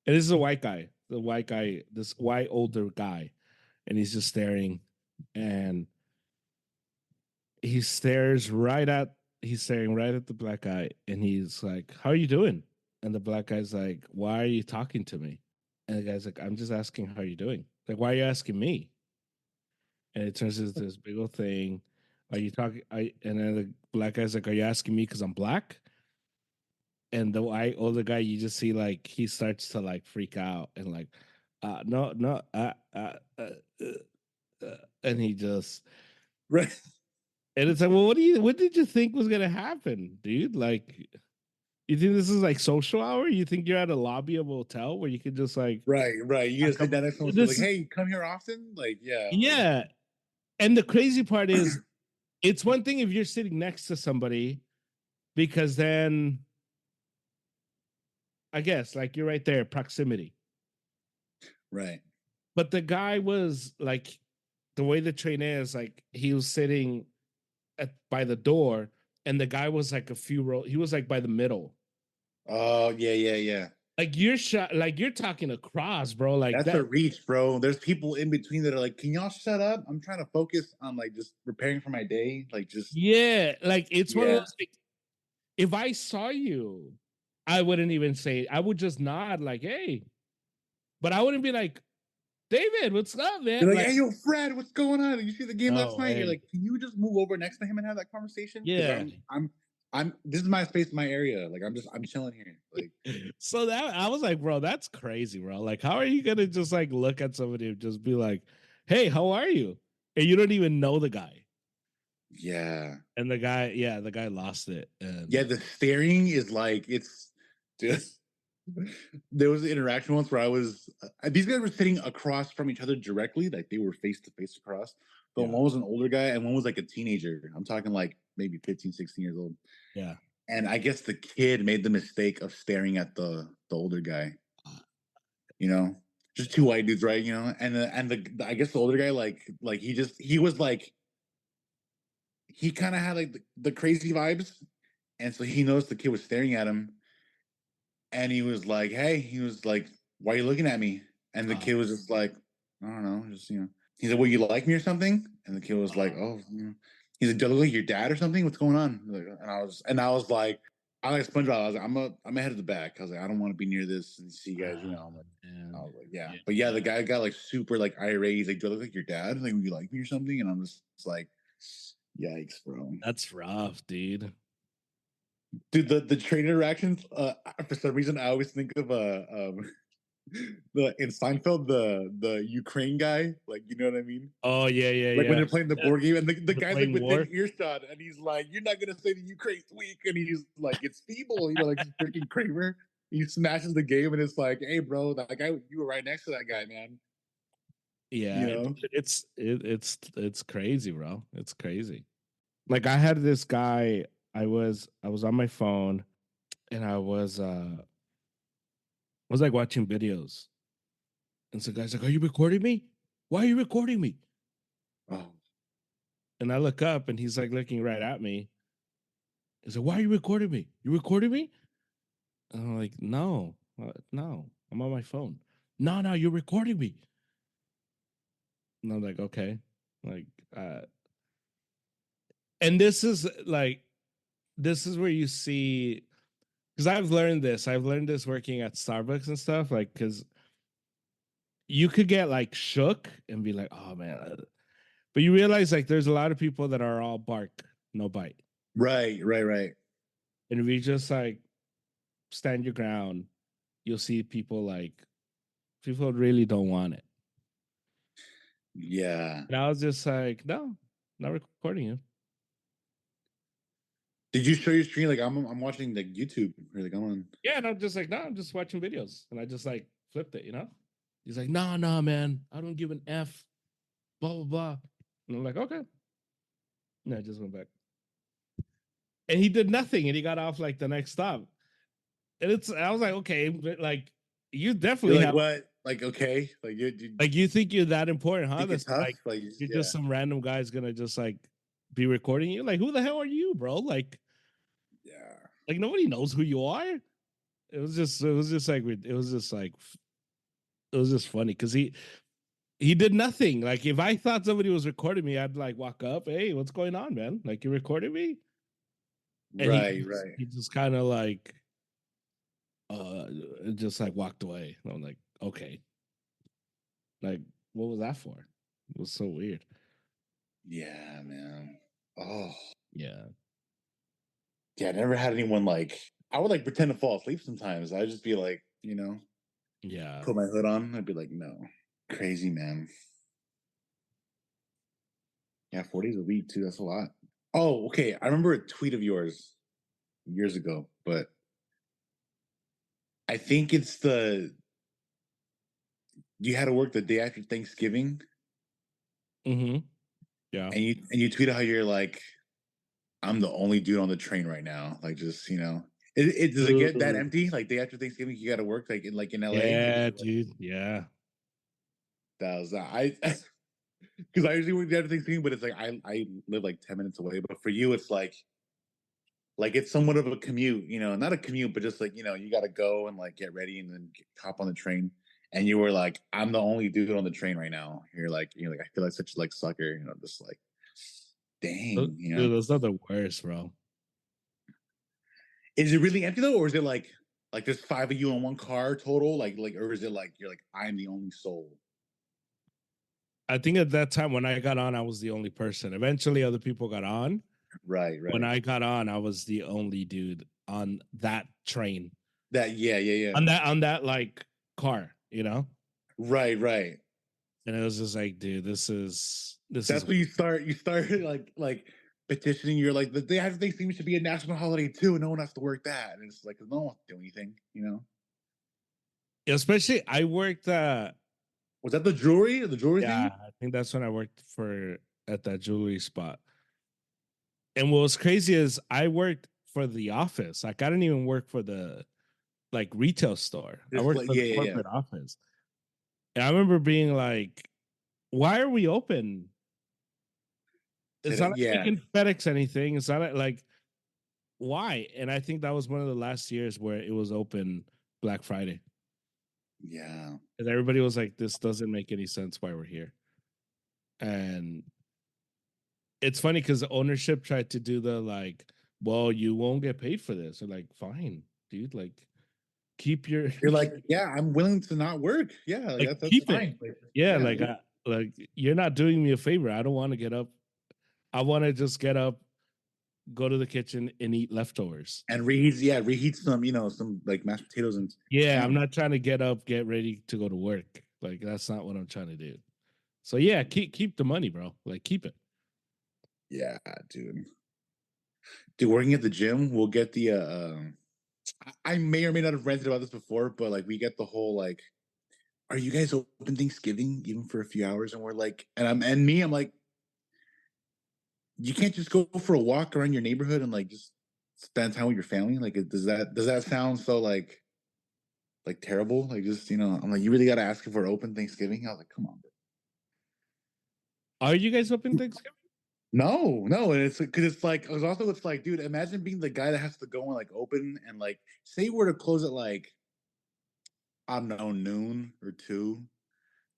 And this is a white guy, this white older guy, and he's just staring. and he's staring right at the black guy, and he's like, "How are you doing?" And the black guy's like, "Why are you talking to me?" And the guy's like, "I'm just asking how you doing." Like, why are you asking me? And it turns into this big old thing. Are you talking? And then the black guy's like, "Are you asking me because I'm black?" And the older guy, you just see like he starts to like freak out and like, no, no, and he just Right. and it's like, well, what did you think was gonna happen, dude? Like, you think this is like social hour? You think you're at a lobby of a hotel where you could just like, Right. You just sit down next to someone like, this is, hey, you come here often? Like, yeah. yeah. And the crazy part is, it's one thing if you're sitting next to somebody because then I guess like you're right there, proximity. Right. But the guy was like, the way the train is, like he was sitting by the door, and the guy was like a few rows. He was like by the middle. Oh, yeah. Like you're shot, like you're talking across, bro. Like That's a that. reach, bro. There's people in between that are like, can y'all shut up? I'm trying to focus on like just preparing for my day. Like, just, Yeah, like it's one of yeah. those things. If I saw you, I wouldn't even say. I would just nod, like, "Hey," but I wouldn't be like, "David, what's up, man?" You're like, Like, hey, yo, Fred, what's going on? You see the game last no, night? You're hey, like, can you just move over next to him and have that conversation? Because yeah. this is my space, my area. Like, I'm chilling here. Like, So that I was like, bro, that's crazy, bro. Like, how are you gonna just like look at somebody and just be like, "Hey, how are you?" And you don't even know the guy. yeah. And the guy, yeah, the guy lost it. And Yeah, the staring is like, it's just, there was an interaction once where these guys were sitting across from each other directly, like they were face to face across. But yeah, one was an older guy and one was like a teenager. I'm talking like maybe 15, 16 years old. yeah. And I guess the kid made the mistake of staring at the older guy, you know, just two white dudes, right? You know, and I guess the older guy, like he was like, he kind of had like the crazy vibes. And so he noticed the kid was staring at him. And he was like, hey, he was like, why are you looking at me? And the kid was just like, I don't know, just, you know. He said, well, you like me or something? And the kid was like, oh, you know. He's like, do I look like your dad or something? What's going on? And I was like, I like SpongeBob. I was like, I'm ahead of the back. I was like, I don't want to be near this and see you guys, you know. I was like, yeah. But yeah, the guy got like super like irate. He's like, do I look like your dad? Like, would you like me or something? And I'm just like, yikes, bro. That's rough, dude. Dude, the train interactions, for some reason I always think of the in Seinfeld, the Ukraine guy, like, you know what I mean? Oh yeah, Like when yeah. they're playing the board game and the They're guy's like playing within war. earshot and he's like, you're not gonna say the Ukraine's weak, and he's like, it's feeble, you know, like freaking Kramer. He smashes the game and it's like, hey bro, that guy, you were right next to that guy, man. Yeah, You know? it's crazy, bro. It's crazy. Like I had this guy. I was on my phone, and I was like watching videos, and so guy's like, "Are you recording me? Why are you recording me?" Oh. And I look up, and he's like looking right at me. He's like, "Why are you recording me? You recording me?" And I'm like, "No, no, I'm on my phone." No, you're recording me. And I'm like, "Okay." Like, and this is where you see, because I've learned this. I've learned this working at Starbucks and stuff. Like, because you could get like shook and be like, "Oh man," but you realize like there's a lot of people that are all bark, no bite. Right. And if you just like stand your ground, you'll see people really don't want it. Yeah. And I was just like, no, not recording you. Did you show your screen? Like I'm watching like YouTube. Or like I'm on. Yeah, and I'm just like, no, I'm just watching videos. And I just like flipped it, you know? He's like, no, man, I don't give an F, blah, blah, blah. And I'm like, okay. And I just went back. And he did nothing, and he got off like the next stop. And I was like, okay, but like you definitely You're like, have, what? Like, okay. Like you think you're that important, huh? think it's That's tough? like Like, you're yeah. just some random guy's gonna just like be recording you. Like, who the hell are you, bro? Yeah. Like nobody knows who you are. It was just like it was just funny because He did nothing. Like if I thought somebody was recording me, I'd like walk up, hey, what's going on, man? Like you recording me? And Right, right. he just kind of like uh just like walked away. And I'm like, okay. Like, what was that for? It was so weird. Yeah, man. Oh, Yeah. yeah. I never had anyone like. I would like pretend to fall asleep sometimes. I'd just be like, Yeah. put my hood on. I'd be like, no, crazy man. Yeah, 4 days a week too. That's a lot. Oh, okay. I remember a tweet of yours years ago, but I think it's you had to work the day after Thanksgiving, Mm-hmm. Yeah. and you tweeted how you're like, I'm the only dude on the train right now. Like, just does it get that Ooh. empty? Like day after Thanksgiving, you got to work like in LA. Yeah, dude. Yeah. That was I because I usually work day after Thanksgiving, but it's like I live like 10 minutes away. But for you, it's like it's somewhat of a commute. Not a commute, but just like you got to go and like get ready and then hop on the train. And you were like, I'm the only dude on the train right now. You're like, I feel like such like sucker. Just like, dang. Dude, those are the worst, bro. Is it really empty though, or is it like there's five of you in one car total? Or is it like you're like I'm the only soul? I think at that time when I got on, I was the only person. Eventually, other people got on. Right, When right. I got on, I was the only dude on that train. Yeah. On that like car, Right, right. And it was just like, dude, this is That's when you start like petitioning. You're like the day after Thanksgiving should be a national holiday too, and no one has to work that. And it's like no one has to do anything. especially I worked Was that the jewelry? The jewelry yeah, thing? I think that's when I worked for at that jewelry spot. And what was crazy is I worked for the office. Like I didn't even work for the like retail store. I Just worked like for the yeah. corporate office. And I remember being like, why are we open? It's not like we Yeah, can FedEx anything. It's not like why? And I think that was one of the last years where it was open Black Friday. yeah. And everybody was like, this doesn't make any sense why we're here. And it's funny because the ownership tried to do the like, well, you won't get paid for this. Or like, fine, dude, like keep your You're like, yeah, I'm willing to not work. Yeah, like like that's keep it. fine. Like, Yeah, yeah, like like you're not doing me a favor. I don't want to get up. I want to just get up, go to the kitchen and eat leftovers. and reheat some like mashed potatoes and Yeah, I'm ham. not trying to get up, get ready to go to work. Like that's not what I'm trying to do. So yeah, keep the money, bro. Like keep it. Yeah, dude. Dude, working at the gym, we'll get the I may or may not have ranted about this before, but like we get the whole like, are you guys open Thanksgiving even for a few hours? And we're like, I'm like, you can't just go for a walk around your neighborhood and like just spend time with your family. Like, does that sound so like terrible? Like, just I'm like, you really got to ask for open Thanksgiving. I was like, come on, bro. Are you guys open Thanksgiving? No, and it's because it's like, dude, imagine being the guy that has to go and like open and like say we're to close at like I don't know noon or 2.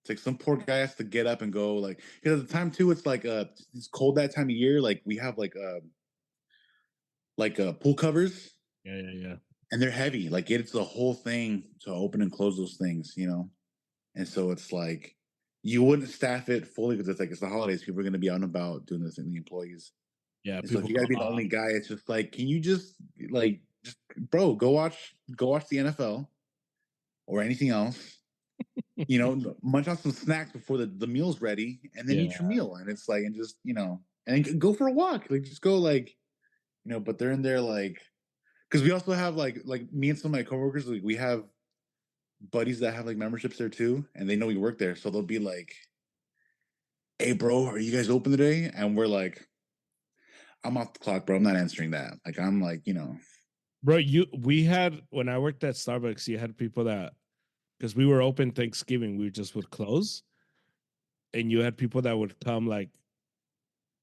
It's like some poor guy has to get up and go like because at the time too, it's like it's cold that time of year. Like we have like pool covers Yeah. and they're heavy. Like it's the whole thing to open and close those things. And so it's like you wouldn't staff it fully because it's the holidays. People are going to be out and about doing this, and the employees. Yeah, And so if people you got to go be the off. only guy, it's just like, can you just like just bro go watch the NFL or anything else? Munch on some snacks before the meal's ready, and then eat Yeah. your meal. And it's like, and just and go for a walk. Like just go like But they're in there like because we also have like me and some of my coworkers, like we have buddies that have like memberships there too, and they know we work there, so they'll be like, "Hey, bro, are you guys open today?" And we're like, "I'm off the clock, bro. I'm not answering that." Like I'm like. Bro, we had when I worked at Starbucks, you had people that because we were open Thanksgiving, we just would close. And you had people that would come like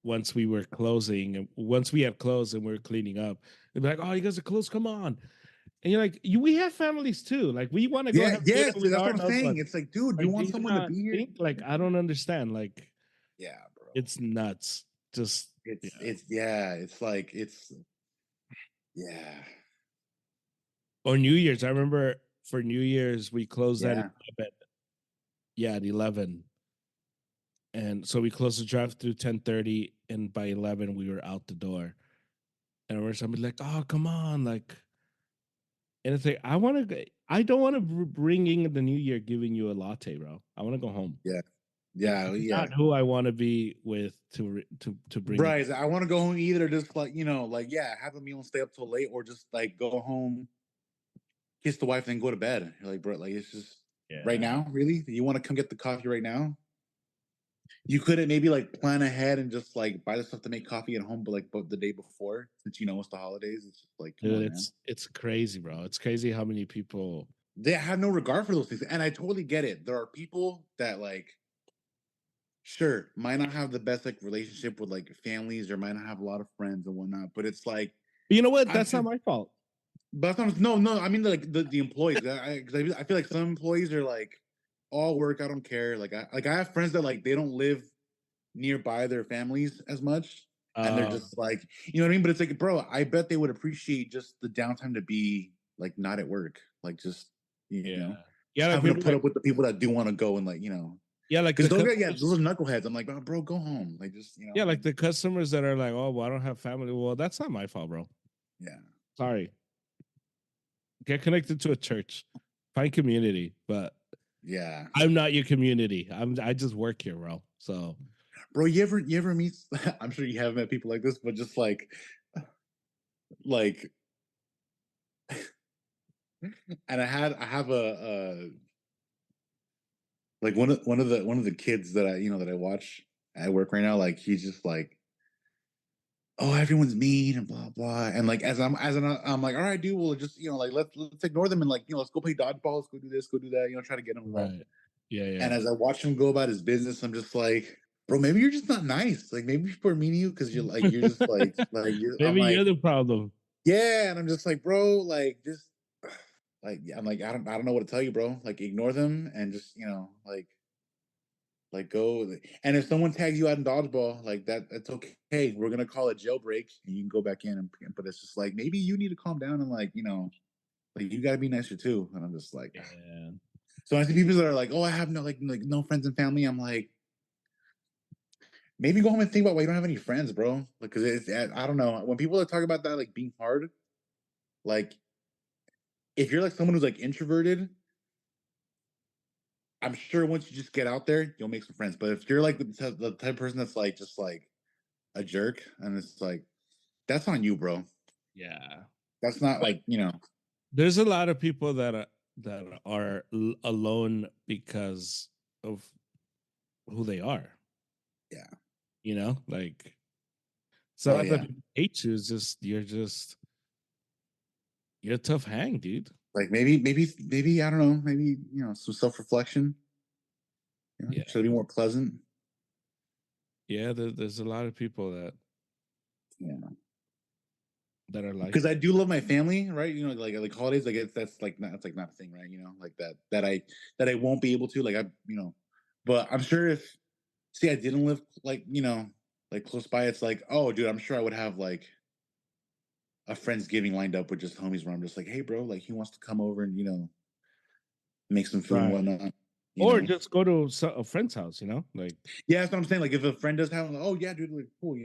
once we were closing and once we had closed and we were cleaning up, they'd be like, oh, you guys are closed, come on. And you're like, we have families too. Like we want to go Yeah, have dinner yes, with that's our what I'm loved saying. ones. It's like, dude, you Like, do want you someone to not be here? think? Like, I don't understand. Like, Yeah, bro. it's nuts. Just It's like yeah. Or New Year's. I remember for New Year's we closed at Yeah. 11. Yeah, at 11. And so we closed the drive through 10:30, and by 11 we were out the door. And I remember somebody like, "Oh, come on!" Like, and it's like, I don't want to bring in the New Year giving you a latte, bro. I want to go home. Yeah. Like, Yeah, that's yeah. not who I want to be with to bring. Bryce, I want to go home either just like, like, yeah, have a meal and stay up till late, or just like go home, kiss the wife, and go to bed. You're like, bro, like it's just right now, really? You want to come get the coffee right now? You couldn't maybe like plan ahead and just like buy the stuff to make coffee at home, but like the day before, since it's the holidays. It's just like, come Dude, on, man. it's crazy, bro. It's crazy how many people They have no regard for those things, and I totally get it. There are people that like, sure, might not have the best like relationship with like families, or might not have a lot of friends and whatnot, but it's like, you know what? I'm That's not just, my fault. but sometimes no. I mean like the employees. Because I feel like some employees are like, all work. I don't care. Like I have friends that like they don't live nearby their families as much, and they're just like, you know what I mean. But it's like, bro, I bet they would appreciate just the downtime to be like not at work, like just you know, Yeah, like having to put up with the people that do want to go and like yeah, like because those are knuckleheads. I'm like, oh, bro, go home. Like just yeah, like the customers that are like, oh, well, I don't have family. Well, that's not my fault, bro. Yeah, sorry. Get connected to a church, find community, but yeah, I'm not your community. I just work here, bro. So, bro, you ever meet? I'm sure you have met people like this, but just like, and I have a like one of the kids that I watch at work right now. Like he's just like, oh, everyone's mean and blah blah. And like I'm like, all right, dude, well just like let's ignore them and like let's go play dodgeball, let's go do this, go do that, try to get him involved. right. Yeah. And as I watch him go about his business, I'm just like, bro, maybe you're just not nice. Like maybe people are mean to you because you're just like you're. Maybe I'm like, you're the problem. Yeah, and I'm just like, bro, like just like I'm like I don't know what to tell you, bro. Like ignore them and just like go. And if someone tags you out in dodgeball, like that's okay. We're gonna call it jailbreak, and you can go back in. But it's just like maybe you need to calm down and like like you gotta be nicer too. And I'm just like, yeah. So I see people that are like, oh, I have no no friends and family. I'm like, maybe go home and think about why you don't have any friends, bro. Because it's I don't know, when people are talking about that like being hard, like if you're like someone who's like introverted, I'm sure once you just get out there, you'll make some friends. But if you're like the type of person that's like just like a jerk, and it's like that's on you, bro. Yeah, that's not like There's a lot of people that are alone because of who they are. Yeah, like so that hate you is just you're a tough hang, dude. Like maybe I don't know, maybe some self-reflection. Should be more pleasant. Yeah, there's a lot of people that that are like, because I do love my family, right? Like holidays, like that's like not a thing, right? Like that I won't be able to, like but I'm sure if I didn't live like like close by, it's like, oh dude, I'm sure I would have like a Friendsgiving lined up with just homies where I'm just like, hey bro, like he wants to come over and make some food and whatnot. Or just go to a friend's house, like that's what I'm saying. Like if a friend does have, like, oh yeah, dude, like cool,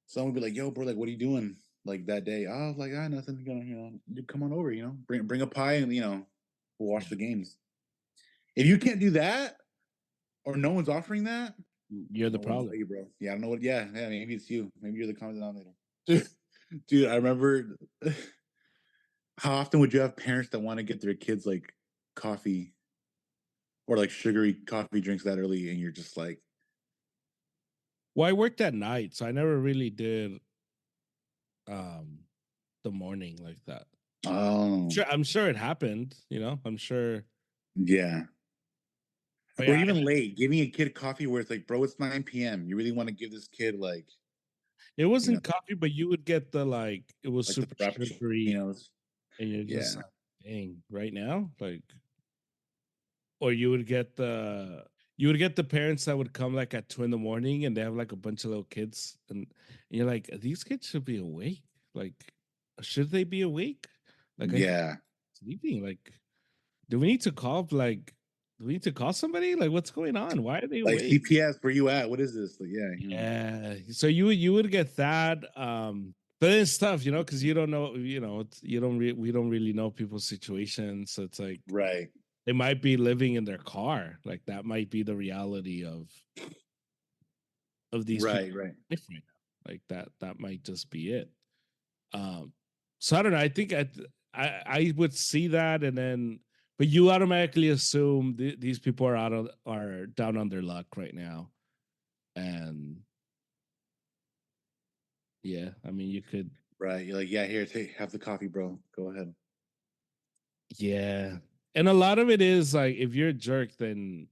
someone would be like, yo bro, like what are you doing like that day? Oh, like nothing, dude, come on over, bring a pie and we'll watch the games. If you can't do that, or no one's offering that, you're the problem, bro. Yeah, I don't know what. Yeah, maybe it's you. Maybe you're the common denominator. Dude, I remember. How often would you have parents that want to get their kids like coffee or like sugary coffee drinks that early, and you're just like, well, I worked at night, so I never really did the morning like that. Oh, I'm sure it happened, I'm sure. Yeah. But or even late, giving a kid coffee where it's like, bro, it's 9 p.m. You really want to give this kid like, it wasn't coffee, but you would get the like, it was like super sugary. and you're Yeah. just like, dang, right now, like, or you would get the parents that would come like at 2 in the morning, and they have like a bunch of little kids, and you're like, these kids should be awake. Like, should they be awake? Like, I think Yeah. sleeping. Like, do we need to call? Like, do we need to call somebody? Like, what's going on? Why are they Like awake? CPS, where you at? What is this? Like, yeah. Yeah. So you would get that. But it's tough, because you don't know, we don't really know people's situations. So it's like Right. they might be living in their car. Like that might be the reality of these people Right. Right. life right now. Like that might just be it. So I don't know. I think I would see that, and then but you automatically assume these people are down on their luck right now. And yeah, I mean, you could. Right. You're like, yeah, here, have the coffee, bro. Go ahead. Yeah. And a lot of it is like, if you're a jerk, then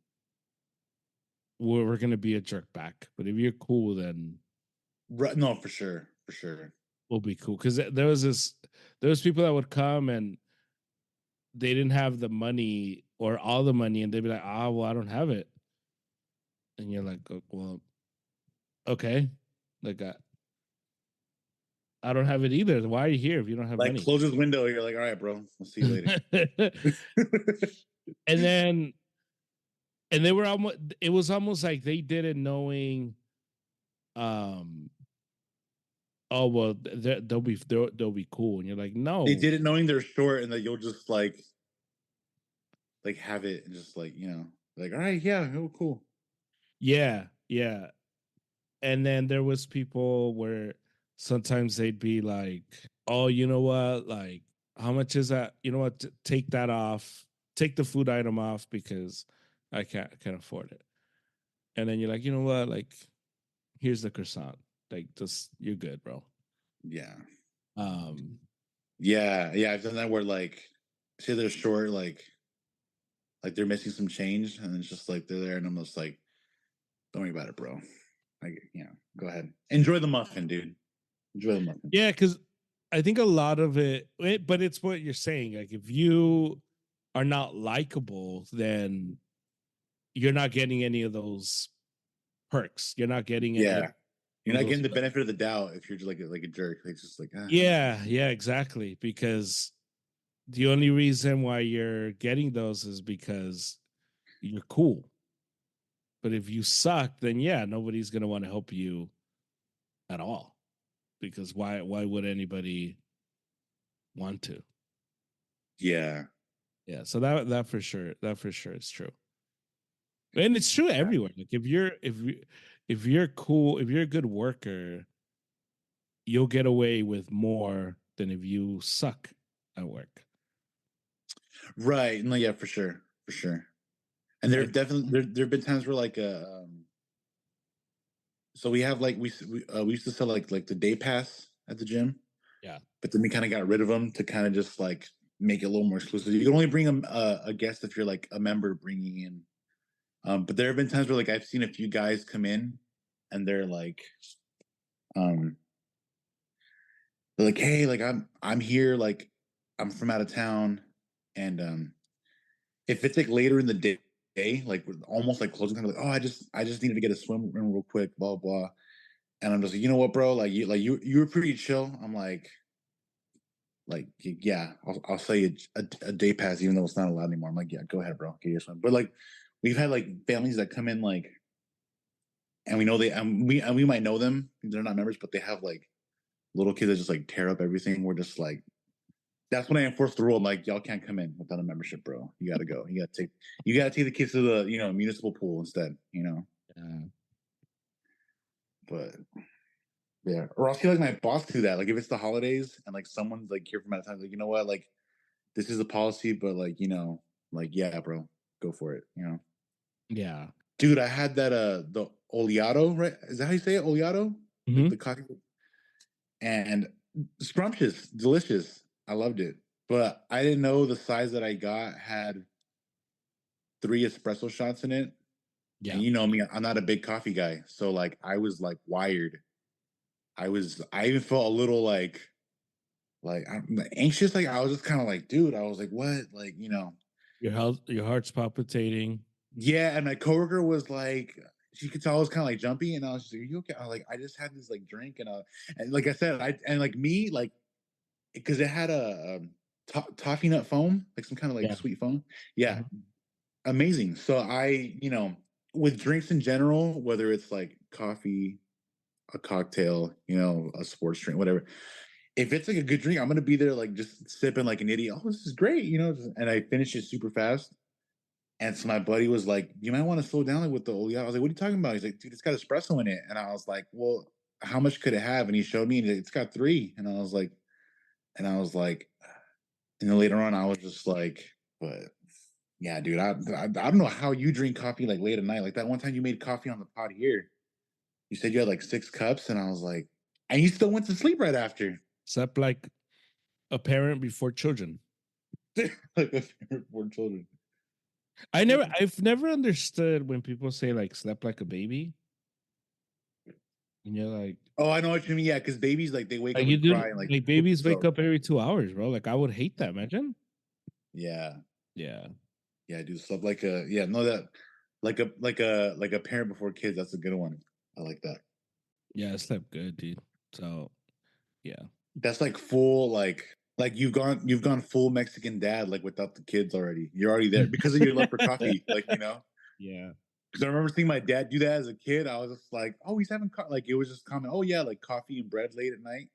we're going to be a jerk back. But if you're cool, then Right. No, for sure. For sure. we'll be cool. Because there was people that would come, and they didn't have the money or all the money, and they'd be like, well, I don't have it. And you're like, "Oh, well, okay. Like, I don't have it either. Why are you here if you don't have Like, money?" close this window. You're like, all right, bro. We'll see you later. And then, and they were almost, it was almost like they did it knowing, um, oh well, they'll be cool, and you're like, no. They did it knowing they're short and that you'll just like have it and just like, like, all right, yeah, oh, cool. Yeah, yeah. And then there was people where sometimes they'd be like, oh, you know what, like, how much is that? You know what, take that off, take the food item off, because I can't afford it. And then you're like, you know what, like, here's the croissant, like, just, you're good, bro. Yeah. um Yeah. Yeah. I've done that where like, say they're short, like they're missing some change, and it's just like they're there, and I'm just like, don't worry about it, bro. Like, go ahead. Enjoy the muffin, dude. Enjoy the muffin. Yeah, because I think a lot of but it's what you're saying. Like, if you are not likable, then you're not getting any of those perks. You're not getting any. Yeah. You're not those- getting the benefit of the doubt if you're just like a jerk. It's just like, Yeah, yeah, exactly. Because the only reason why you're getting those is because you're cool. But if you suck, then yeah, nobody's gonna want to help you at all. Because why would anybody want to? Yeah. Yeah, so that for sure is true. And it's true everywhere. Like, if you're cool, if you're a good worker, you'll get away with more than if you suck at work. Right. No, yeah, for sure. For sure. And there have definitely there have been times where like so we have like we used to sell like the day pass at the gym. Yeah. But then we kind of got rid of them to kind of just like make it a little more exclusive. You can only bring a guest if you're like a member bringing in. But there have been times where like I've seen a few guys come in, and they're like, hey, like I'm here, like I'm from out of town, and if it's like later in the day, like almost like closing time, like, oh, I just needed to get a swim in real quick, blah blah, and I'm just like, you know what, bro, like you were pretty chill. I'm like, yeah, I'll sell you a day pass, even though it's not allowed anymore. I'm like, yeah, go ahead, bro, get your swim. But like, we've had like families that come in, like, and we know we might know them. They're not members, but they have like little kids that just like tear up everything. We're just like, that's when I enforce the rule. I'm like, y'all can't come in without a membership, bro. You gotta go. You gotta take the kids to the municipal pool instead. But yeah, or I'll see like my boss do that. Like if it's the holidays and like someone's like here from out of time, like, you know what, like this is a policy, but like like, yeah, bro, go for it. Yeah. Dude, I had that the oleato, right? Is that how you say it? Oleato? Mhm. The coffee. And scrumptious, delicious. I loved it. But I didn't know the size that I got had 3 espresso shots in it. Yeah. And you know me, I'm not a big coffee guy. So like I was like wired. I even felt a little like Like I'm anxious. Like I was just kind of like, dude, I was like, what? Like, Your heart's palpitating. yeah. And my coworker was like, she could tell I was kind of like jumpy, and I was just like, are you okay? I was like, I just had this like drink, and like I said, like me, like because it had a toffee nut foam, like some kind of like Yeah. sweet foam. Yeah, Mhm. amazing. So with drinks in general, whether it's like coffee, a cocktail, a sports drink, whatever. If it's like a good drink, I'm gonna be there like just sipping like an idiot. Oh, this is great, and I finish it super fast. And so my buddy was like, "You might want to slow down like with the Oli." I was like, "What are you talking about?" He's like, "Dude, it's got espresso in it." And I was like, "Well, how much could it have?" And he showed me, and he's like, it's got three. And I was like, and then later on, I was just like, "But yeah, dude, I don't know how you drink coffee like late at night. Like that one time you made coffee on the pod here. You said you had like 6 cups, and I was like, and you still went to sleep right after." Slept like a parent before children. Like a favorite for children. I've never understood when people say like slept like a baby. And you're Oh, I know what you mean. Yeah, because babies like they wake like up you and do cry and like like poop babies wake themselves. up every 2 hours, bro. Like I would hate that. Imagine. Yeah, Yeah. yeah, do stuff like a yeah, no that like a parent before kids. That's a good one. I like that. Yeah, I slept good, dude. So yeah. That's like full like you've gone full Mexican dad like without the kids already. You're already there because of your love for coffee. Yeah. Because I remember seeing my dad do that as a kid. I was just like, oh, he's having like it was just common. Oh yeah, like coffee and bread late at night.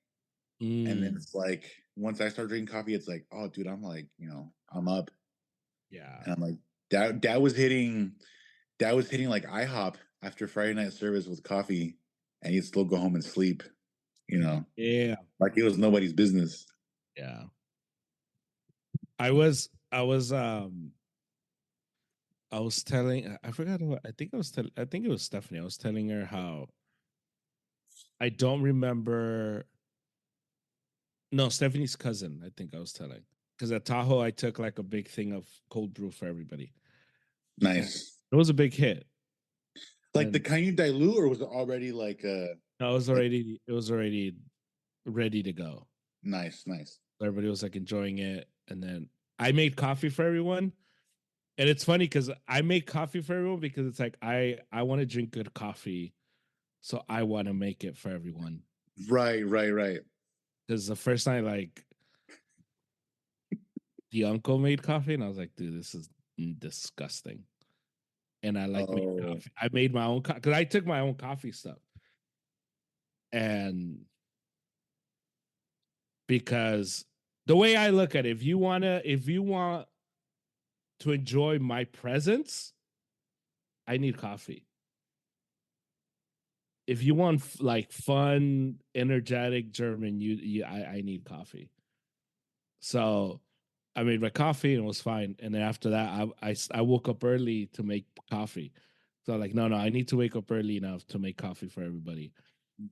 And then Mm, it's like once I start drinking coffee, it's like, oh, dude, I'm like, I'm up, yeah. and I'm like, dad was hitting like IHOP after Friday night service with coffee, and he'd still go home and sleep, Yeah. like it was nobody's business. Yeah. I was I was telling I forgot what I think I think it was Stephanie. I was telling her how I don't remember. No, Stephanie's cousin, I think I was telling. Because at Tahoe I took like a big thing of cold brew for everybody. And Nice. it was a big hit. Like the And kind you dilute, or was it already like it was already ready to go. nice, nice? Everybody was like enjoying it. And then I made coffee for everyone. And it's funny because I make coffee for everyone because it's like I want to drink good coffee. So I want to make it for everyone. Right, right, right. Because the first night, like the uncle made coffee, and I was like, dude, this is disgusting. And I like making Oh, coffee. I made my own because I took my own coffee stuff. And because the way I look at it, if you want to enjoy my presence, I need coffee. If you want like fun, energetic German, I need coffee. So I made my coffee and it was fine. And then after that, I woke up early to make coffee. So like, no, I need to wake up early enough to make coffee for everybody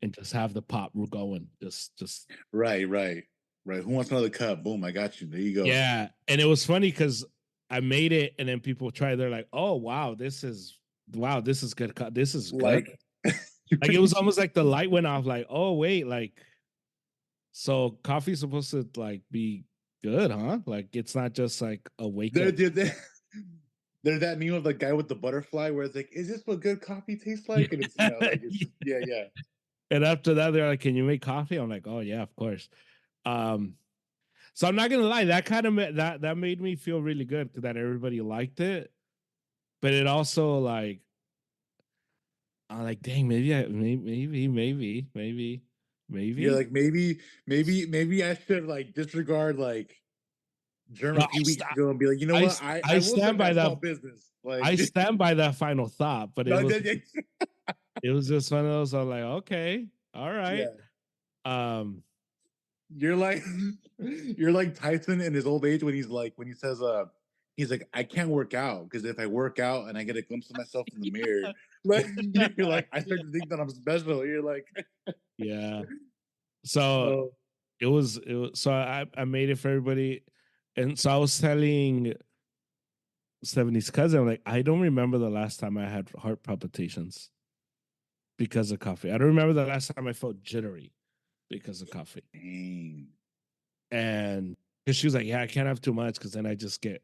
and just have the pot going. Just right, right, right. Who wants another cup? Boom, I got you. There you go. yeah. And it was funny because I made it and then people try. They're like, oh wow, this is good. This is good. Like, Like it was almost like the light went off. Like, oh wait, like so coffee's supposed to like be good, huh? Like it's not just like a wake there, up. there, there, there's that meme of the guy with the butterfly where it's like, is this what good coffee tastes like? And it's like it's just, yeah, yeah. And after that, they're like, "Can you make coffee?" I'm like, "Oh yeah, of course." Um, so I'm not gonna lie, that kind of that made me feel really good that everybody liked it, but it also like I'm like, dang, You're maybe. like maybe I should like disregard like Germ a No, few weeks ago and be like, you know I, what? I I I will stand set by that that. small business. I Like stand by that final thought, but no, it was just one of those. I'm like, okay, all right. yeah. Um, You're like you're like Tyson in his old age when he says he's like, I can't work out because if I work out and I get a glimpse of myself in the mirror, like you're like, I start to think that I'm special. You're like, yeah. So oh, so I made it for everybody, and so I was telling Stephanie's cousin, I'm like, I don't remember the last time I had heart palpitations because of coffee. I don't remember the last time I felt jittery because of coffee. dang. and because she was like, "Yeah, I can't have too much because then I just get."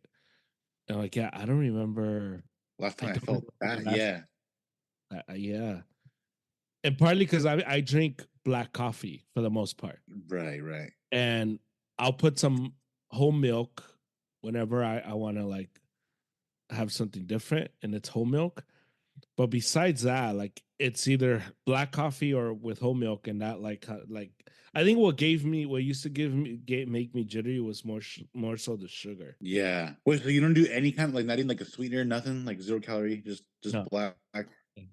I'm like, "Yeah, I don't remember. Last I time I don't felt remember the that, last yeah, yeah." And partly because I drink black coffee for the most part, right. and I'll put some whole milk whenever I want to like have something different, and it's whole milk. But besides that, like it's either black coffee or with whole milk, and that like I think what used to make me jittery was more so the sugar. Yeah. Wait, so you don't do any kind of like not even like a sweetener, nothing like 0 calorie, just No, black.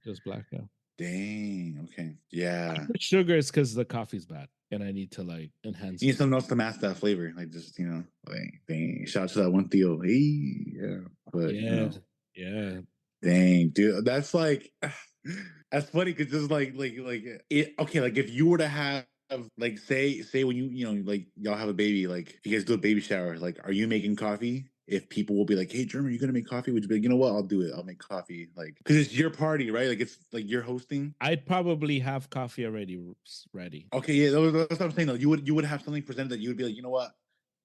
just black. Yeah. Dang. Okay. Yeah. Sugar is because the coffee's bad, and I need to like enhance You need it. something else to mask that flavor, like just like dang. Shout out to that one Theo. Hey, yeah. But Yeah, yeah. dang, dude, that's like that's funny because just like it. Okay, like if you were to have like say when like y'all have a baby, like you guys do a baby shower, like are you making coffee? If people will be like, "Hey, German, you gonna make coffee?" Would you be like, "You know what? I'll do it. I'll make coffee." Like, because it's your party, right? Like it's like you're hosting. I'd probably have coffee already ready. Okay, yeah, that's what I'm saying. Though you would have something presented that you would be like, "You know what?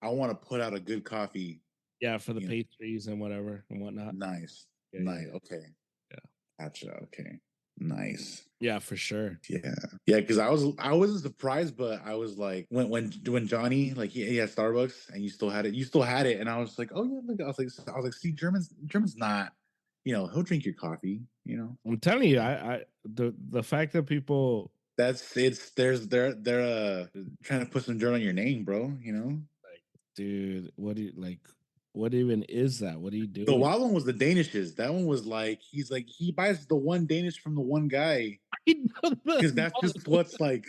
I want to put out a good coffee." Yeah, for the You know, pastries and whatever and whatnot. nice, Yeah, nice. yeah, Okay, yeah, gotcha. Okay, nice. yeah, for sure. Yeah, because I wasn't surprised, but I was like when Johnny like he had Starbucks and you still had it, and I was like, oh yeah, look, I was like, see, German's not, he'll drink your coffee, I'm telling you, I the fact that people that's they're trying to put some dirt on your name, bro, like, dude, what even is that? What are you The doing? wild one was the Danishes. That one was like he buys the one Danish from the one guy because that's just what's like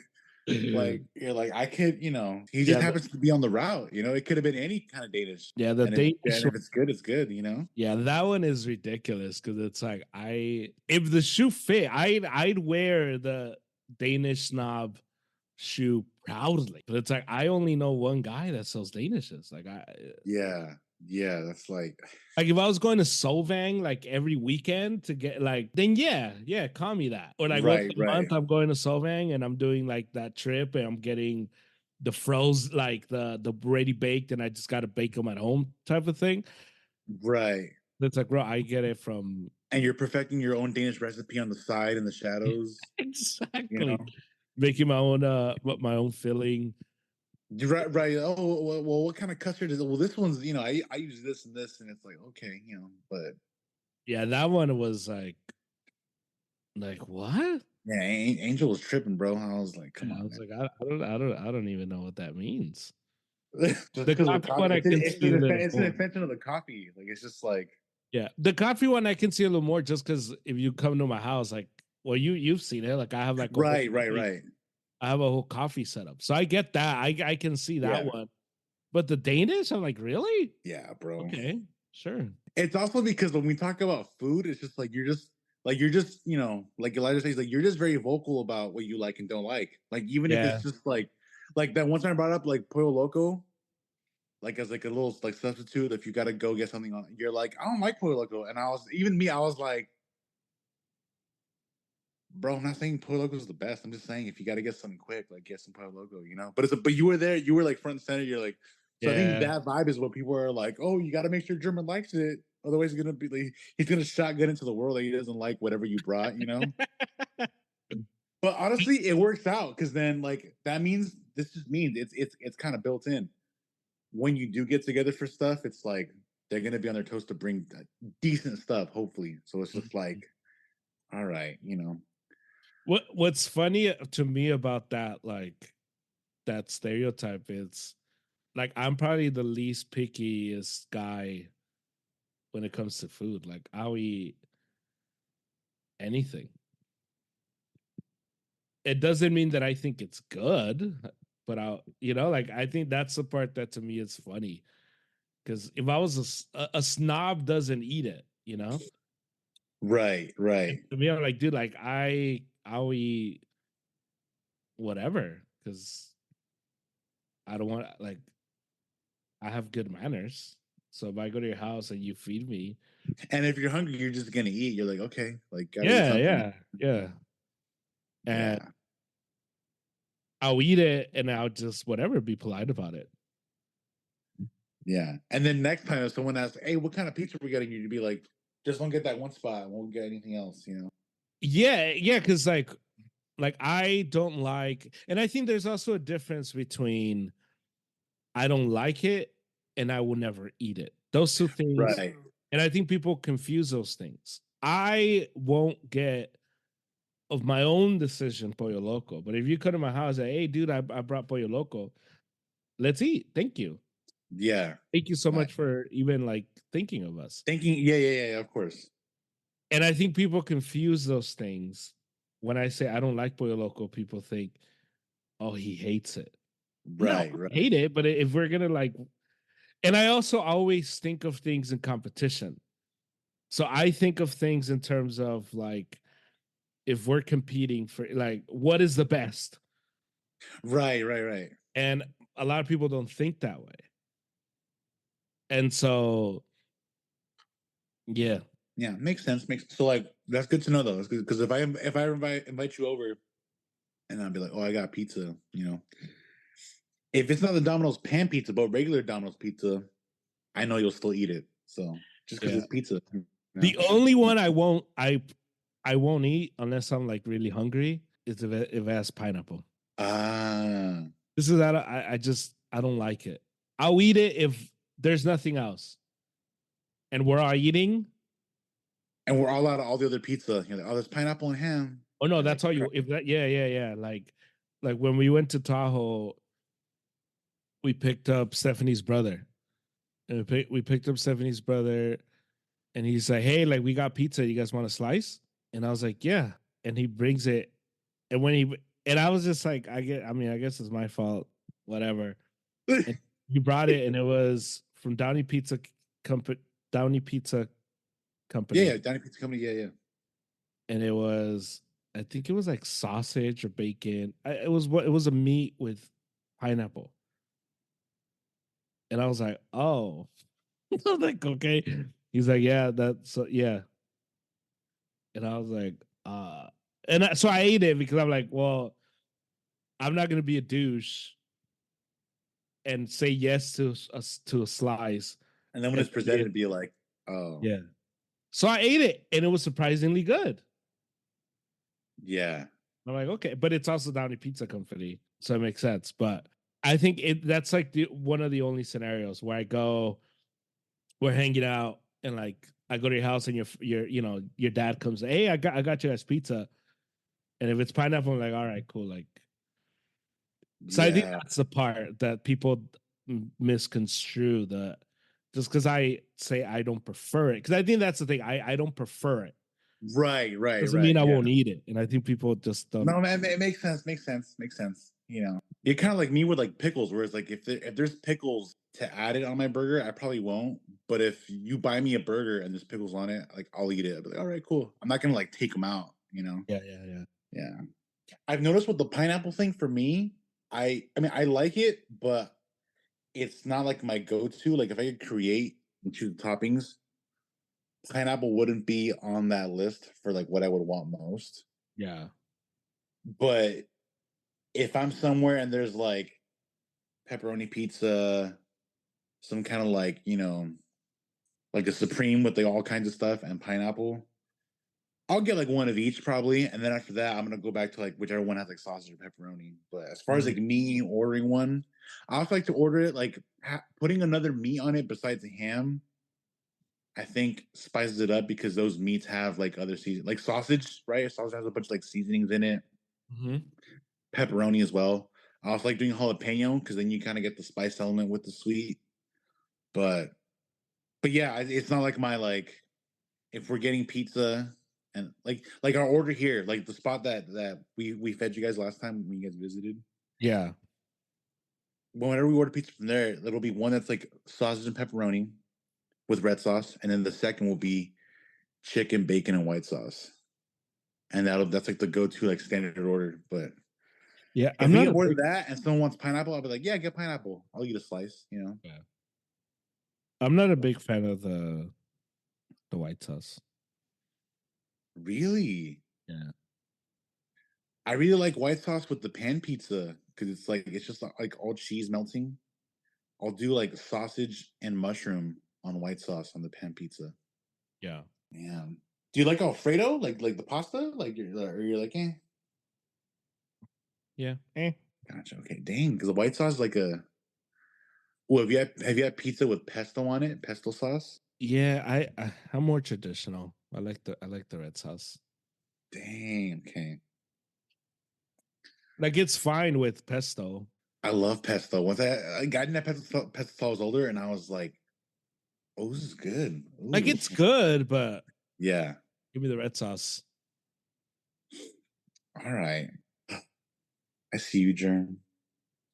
you're like I could, he just Yeah, happens to be on the route. It could have been any kind of Danish, yeah, the and Danish. if it's good, it's good. Yeah, that one is ridiculous because it's like if the shoe fit, I'd wear the Danish snob shoe proudly. But it's like I only know one guy that sells Danishes. Yeah, that's like if I was going to Solvang like every weekend to get like then yeah, call me that. Or like once a right, month I'm going to Solvang and I'm doing like that trip and I'm getting the froze like the ready baked and I just gotta bake them at home type of thing. right. It's like, bro, I get it from And you're perfecting your own Danish recipe on the side in the shadows. exactly making my own filling. Right. Oh, well, what kind of custard is it? Well, this one's, I use this and this, and it's like, okay, but Yeah, that one was like what? yeah, Angel was tripping, bro. I was like, come Yeah, I on, was man. like, I don't even know what that means. Just The because of the coffee coffee, one I can see a little it's an more. extension of the coffee. Like it's just like, Yeah, the coffee one I can see a little more just because if you come to my house, like, well, you've seen it. Like, I have like a whole coffee, right. I have a whole coffee setup, so I get that. I can see that Yeah, one, but the Danish, I'm like, really? yeah, bro. Okay, sure. It's also because when we talk about food, it's just like you're just like Elijah says, like you're just very vocal about what you like and don't like. Like even if Yeah, it's just like that one time I brought up like Pollo Loco, like as like a little like substitute if you got to go get something on. You're like, I don't like Pollo Loco, and I was like, bro, I'm not saying Pollo Loco is the best. I'm just saying if you got to get something quick, like get some Pollo Loco. But you were there, you were like front and center. You're like, so I think yeah. that vibe is what people are like. Oh, you got to make sure German likes it, otherwise he's gonna shotgun into the world that he doesn't like whatever you brought. But honestly, it works out because then like that means this just means it's kind of built in. When you do get together for stuff, it's like they're gonna be on their toes to bring decent stuff, hopefully. So it's just like, all right. What's funny to me about that, like that stereotype is like I'm probably the least pickiest guy when it comes to food. Like I'll eat anything. It doesn't mean that I think it's good, but like I think that's the part that to me is funny. Because if I was a snob, doesn't eat it. Right. And to me, I'm like, dude, like I'll eat whatever because I don't want like I have good manners. So if I go to your house and you feed me, And if you're hungry, you're just gonna eat. You're like, okay, like gotta eat yeah, something. yeah, and Yeah. I'll eat it and I'll just whatever be polite about it. Yeah. And then next time if someone asks, "Hey, what kind of pizza are we getting you?" to be like, "Just don't get that one spot. Won't get anything else." You know. Yeah, because like I don't like, and I think there's also a difference between I don't like it and I will never eat it. Those two things, Right. and I think people confuse those things. I won't get of my own decision Pollo Loco, but if you come to my house and hey, dude, I brought Pollo Loco, let's eat. Thank you. Yeah. Thank you so Right. much for even like thinking of us. Thinking. Yeah. Of course. And I think people confuse those things. When I say I don't like Pollo Loco, people think, oh, he hates it. No, I Right. Right. hate it, but if we're gonna like, and I also always think of things in competition. So I think of things in terms of like if we're competing for like what is the best, Right. and a lot of people don't think that way, and so yeah, Yeah. Makes sense. Makes so like that's good to know though. Because if I invite you over and I'll be like, "Oh, I got pizza," you know. If it's not the Domino's pan pizza, but regular Domino's pizza, I know you'll still eat it. So just because yeah. it's pizza, you The know. only one I won't eat unless I'm like really hungry is if it has pineapple. Ah, This is I just I don't like it. I'll eat it if there's nothing else. And we're all eating. and we're all out of all the other pizza. You're like, "Oh, there's pineapple and ham." Oh no, You're that's like, all you. If that, yeah. Like when we went to Tahoe, we picked up Stephanie's brother, and we picked up Stephanie's brother, and he's like, "Hey, like we got pizza. You guys want a slice?" And I was like, "Yeah." And he brings it, and when he and I was just like, I mean, I guess it's my fault, whatever. And he brought it, and it was from Company, Downey Pizza yeah, Company, Donny Pizza Company. Yeah. and it was, I think it was like sausage or bacon. It was a meat with pineapple, and I was like, oh, I was like, okay. He's like, yeah, that's yeah, and I was like, so I ate it because I'm like, well, I'm not gonna be a douche and say yes to a slice, And then when and it's presented, be like, "Oh, yeah. So I ate it, and it was surprisingly good. yeah, I'm like, okay, but it's also Downey Pizza Company, so it makes sense. But I think that's like one of the only scenarios where I go, we're hanging out, and like I go to your house, and your dad comes, hey, I got you guys pizza, and if it's pineapple, I'm like, all right, cool, like. So I think yeah, that's the part that people misconstrue that just because I say I don't prefer it, because I think that's the thing, I don't prefer it doesn't mean right, I yeah." won't eat it, and I think people just don't. No, man, it makes sense. Makes sense. You know, you're kind of like me with like pickles, where it's like if there's pickles to add it on my burger, I probably won't. But if you buy me a burger and there's pickles on it, like I'll eat it. I'll be like, "All right, cool." I'm not gonna like take them out. You know? Yeah. Yeah. I've noticed with the pineapple thing for me, I mean I like it, but it's not like my go-to. Like if I could create and choose toppings, pineapple wouldn't be on that list for like what I would want most. Yeah. But if I'm somewhere and there's like pepperoni pizza, some kind of like, like a supreme with like all kinds of stuff and pineapple, I'll get like one of each probably. And then after that, I'm gonna go back to like whichever one has like sausage or pepperoni. But as far as like me ordering one, I also like to order it like putting another meat on it besides the ham. I think spices it up because those meats have like other season, like sausage, right? Sausage has a bunch of like seasonings in it. Mm-hmm. Pepperoni as well. I also like doing jalapeno because then you kind of get the spice element with the sweet. But yeah, it's not like my like if we're getting pizza and like our order here, like the spot that we fed you guys last time when you guys visited. Yeah. Whenever we order pizza from there, it'll be one that's like sausage and pepperoni with red sauce, and then the second will be chicken, bacon, and white sauce. And that's like the go-to like standard order. But Yeah. if we order that and someone wants pineapple, I'll be like, yeah, get pineapple. I'll eat a slice, you know. Yeah. I'm not a big fan of the white sauce. Really? Yeah. I really like white sauce with the pan pizza because it's like it's just like all cheese melting. I'll do like sausage and mushroom on white sauce on the pan pizza. Yeah. Man, do you like Alfredo? Like the pasta? Like or you're like, eh? Yeah. Gotcha. Okay, dang. Because the white sauce is like a. Well, have you had pizza with pesto on it? Pesto sauce? Yeah, I'm more traditional. I like the red sauce. Dang. Okay. Like it's fine with pesto. I love pesto. Once I got in that pesto sauce, I was older, and I was like, "Oh, this is good." Like Ooh. it's good, but Yeah. give me the red sauce. All right. I see you, Germ.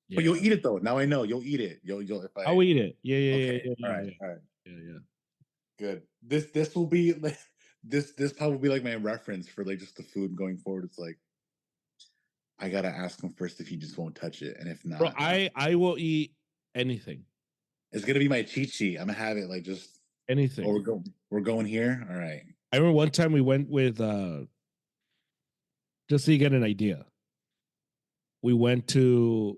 But Yeah. you'll eat it though. Now I know you'll eat it. You'll if I'll I. eat it. Okay. All Yeah, right. yeah. All right. Yeah, yeah. Good. This will be like this probably be like my reference for like just the food going forward. It's like I gotta ask him first if he just won't touch it, and if Bro, not, I will eat anything. it's gonna be my cheat sheet. I'm gonna have it like just. Oh, Anything. we're going here. All right. I remember one time we went with just so you get an idea. We went to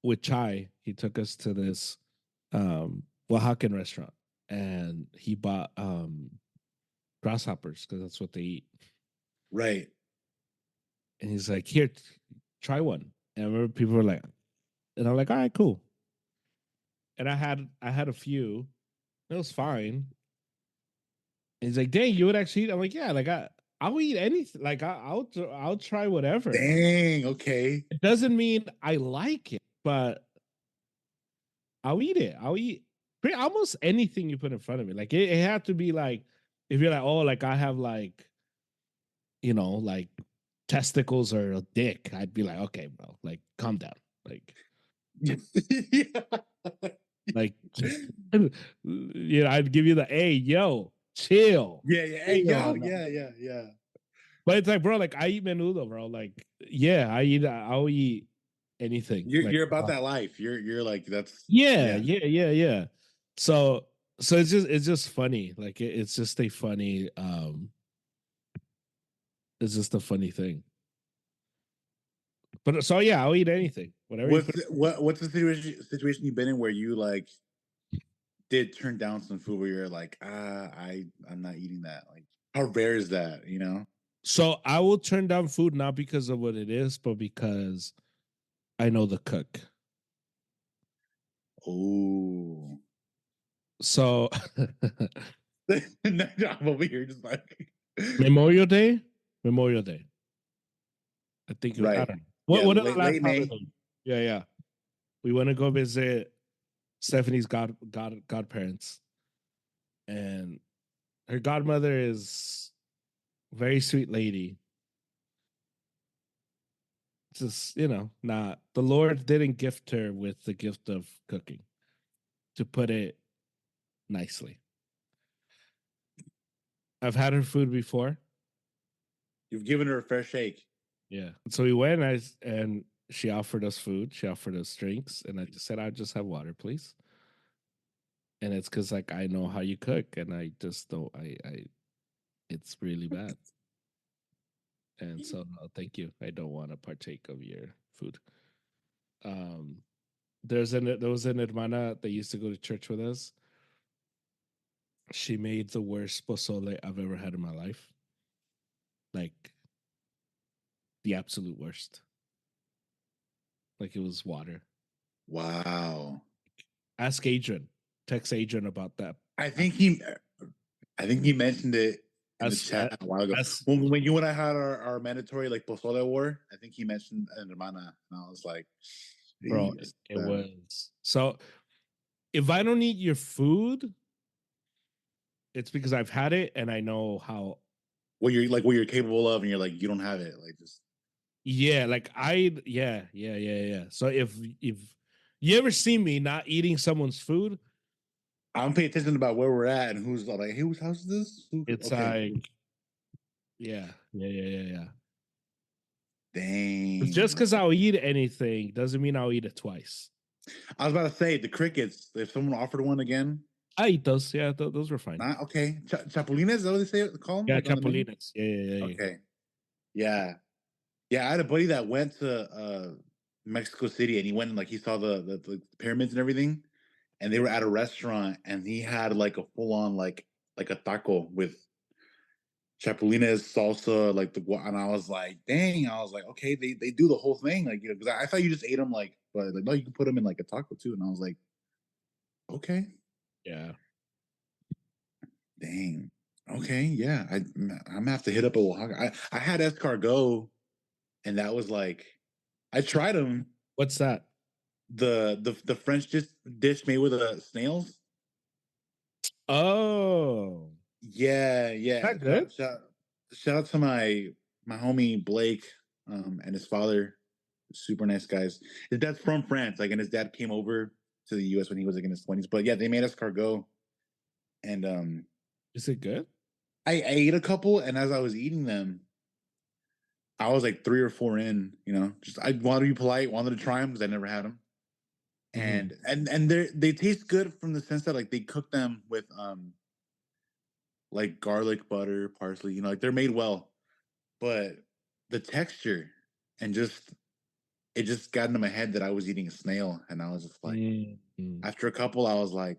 with Chai. He took us to this Oaxacan restaurant and he bought grasshoppers because that's what they eat. Right. And he's like, "Here, try one." And I remember people were like, and I'm like, "All right, cool." And I had a few. It was fine. And he's like, "Dang, you would actually eat?" I'm like, "Yeah, like I'll eat anything. Like I'll try whatever." Dang. Okay. It doesn't mean I like it, but I'll eat it. I'll eat almost anything you put in front of me. Like it had to be like if you're like, oh, like I have like, you know, like testicles or a dick, I'd be like, okay, bro, like calm down. Yeah. Like you know, I'd give you the hey, yo, chill. Yeah. Yeah. Hey, Chill yo. on that. Yeah. Yeah. Yeah. But it's like, bro, like I eat menudo, bro. Like, yeah, I'll eat anything. Like, You're about that life. You're like that's yeah, yeah. yeah. So it's just funny. Like it's just a funny it's just a funny thing. But so yeah, I'll eat anything. Whatever you put. What's the situation you've been in where you like did turn down some food where you're like I'm not eating that, like how rare is that, you know? So I will turn down food not because of what it is, but because I know the cook. Oh. So No, I'm over here just like Memorial Day, Memorial Day. I think I right. don't know. Yeah, What are the last late May. holiday? Yeah, yeah. We want to go visit Stephanie's godparents, and her godmother is a very sweet lady. Just you know, not the Lord didn't gift her with the gift of cooking, to put it nicely. I've had her food before. You've given her a fair shake. Yeah. So we went and she offered us food. She offered us drinks. And I just said, I'll just have water, please. And it's because like I know how you cook and I just don't I it's really bad. And so no, thank you. I don't want to partake of your food. Um there was an hermana that used to go to church with us. She made the worst pozole I've ever had in my life. Like the absolute worst. Like it was water. Wow. Ask Adrian. Text Adrian about that. I think he I think he mentioned it in the As chat a while ago. as When you and I had our mandatory like pozole war, I think he mentioned an hermana, and I was like, bro, "Jeez, it was so. If I don't eat your food, it's because I've had it and I know how. what you're capable of, and you're like you don't have it, like just Yeah, like yeah. So if you ever see me not eating someone's food, I'm paying attention about where we're at and who's like, hey, whose house is this? it's Okay, like yeah. It's just dang. because I'll eat anything doesn't mean I'll eat it twice. I was about to say the crickets. If someone offered one again, I eat those. Yeah, those were fine. not okay. Chapulines, is that what they say? Call them? Yeah, Like on the menu? chapulines. Yeah. Okay, yeah, yeah. I had a buddy that went to Mexico City, and he went and like he saw the pyramids and everything. and they were at a restaurant, and he had like a full on like a taco with chapulines, salsa, like and I was like, dang, I was like, okay, they do the whole thing, like, you know, because I thought you just ate them like, but like, no, you can put them in like a taco too, and I was like, okay, Yeah. dang, okay, yeah, I'm gonna have to hit up a Oaxaca. I had escargot, and that was like, I tried them, What's that? the French dish made with snails. Oh, Yeah, is yeah. that good? Shout out to my homie Blake, and his father, super nice guys. His dad's from France, like, and his dad came over to the U.S. when he was like in his 20s. But yeah, they made escargot, and Is it good? I ate a couple, and as I was eating them, I was like 3 or 4 in. You know, just I wanted to be polite, wanted to try them because I never had them, Mhm. and they taste good from the sense that like they cook them with like garlic butter, parsley. You know, like they're made well. But the texture and just it just got into my head that I was eating a snail, and I was just like, Mhm. after a couple, I was like,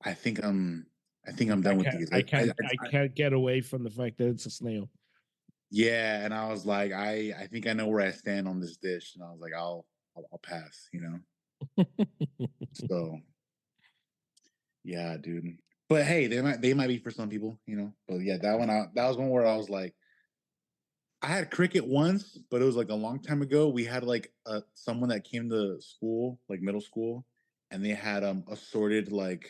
I think I'm I done with can't. these. I can't. I can't get away from the fact that it's a snail. Yeah, and I was like, I think I know where I stand on this dish, and I was like, I'll pass, you know. So yeah, dude. But hey, they might be for some people, you know. But yeah, that was one where I was like, I had cricket once, but it was like a long time ago. We had like someone that came to school, like middle school, and they had assorted like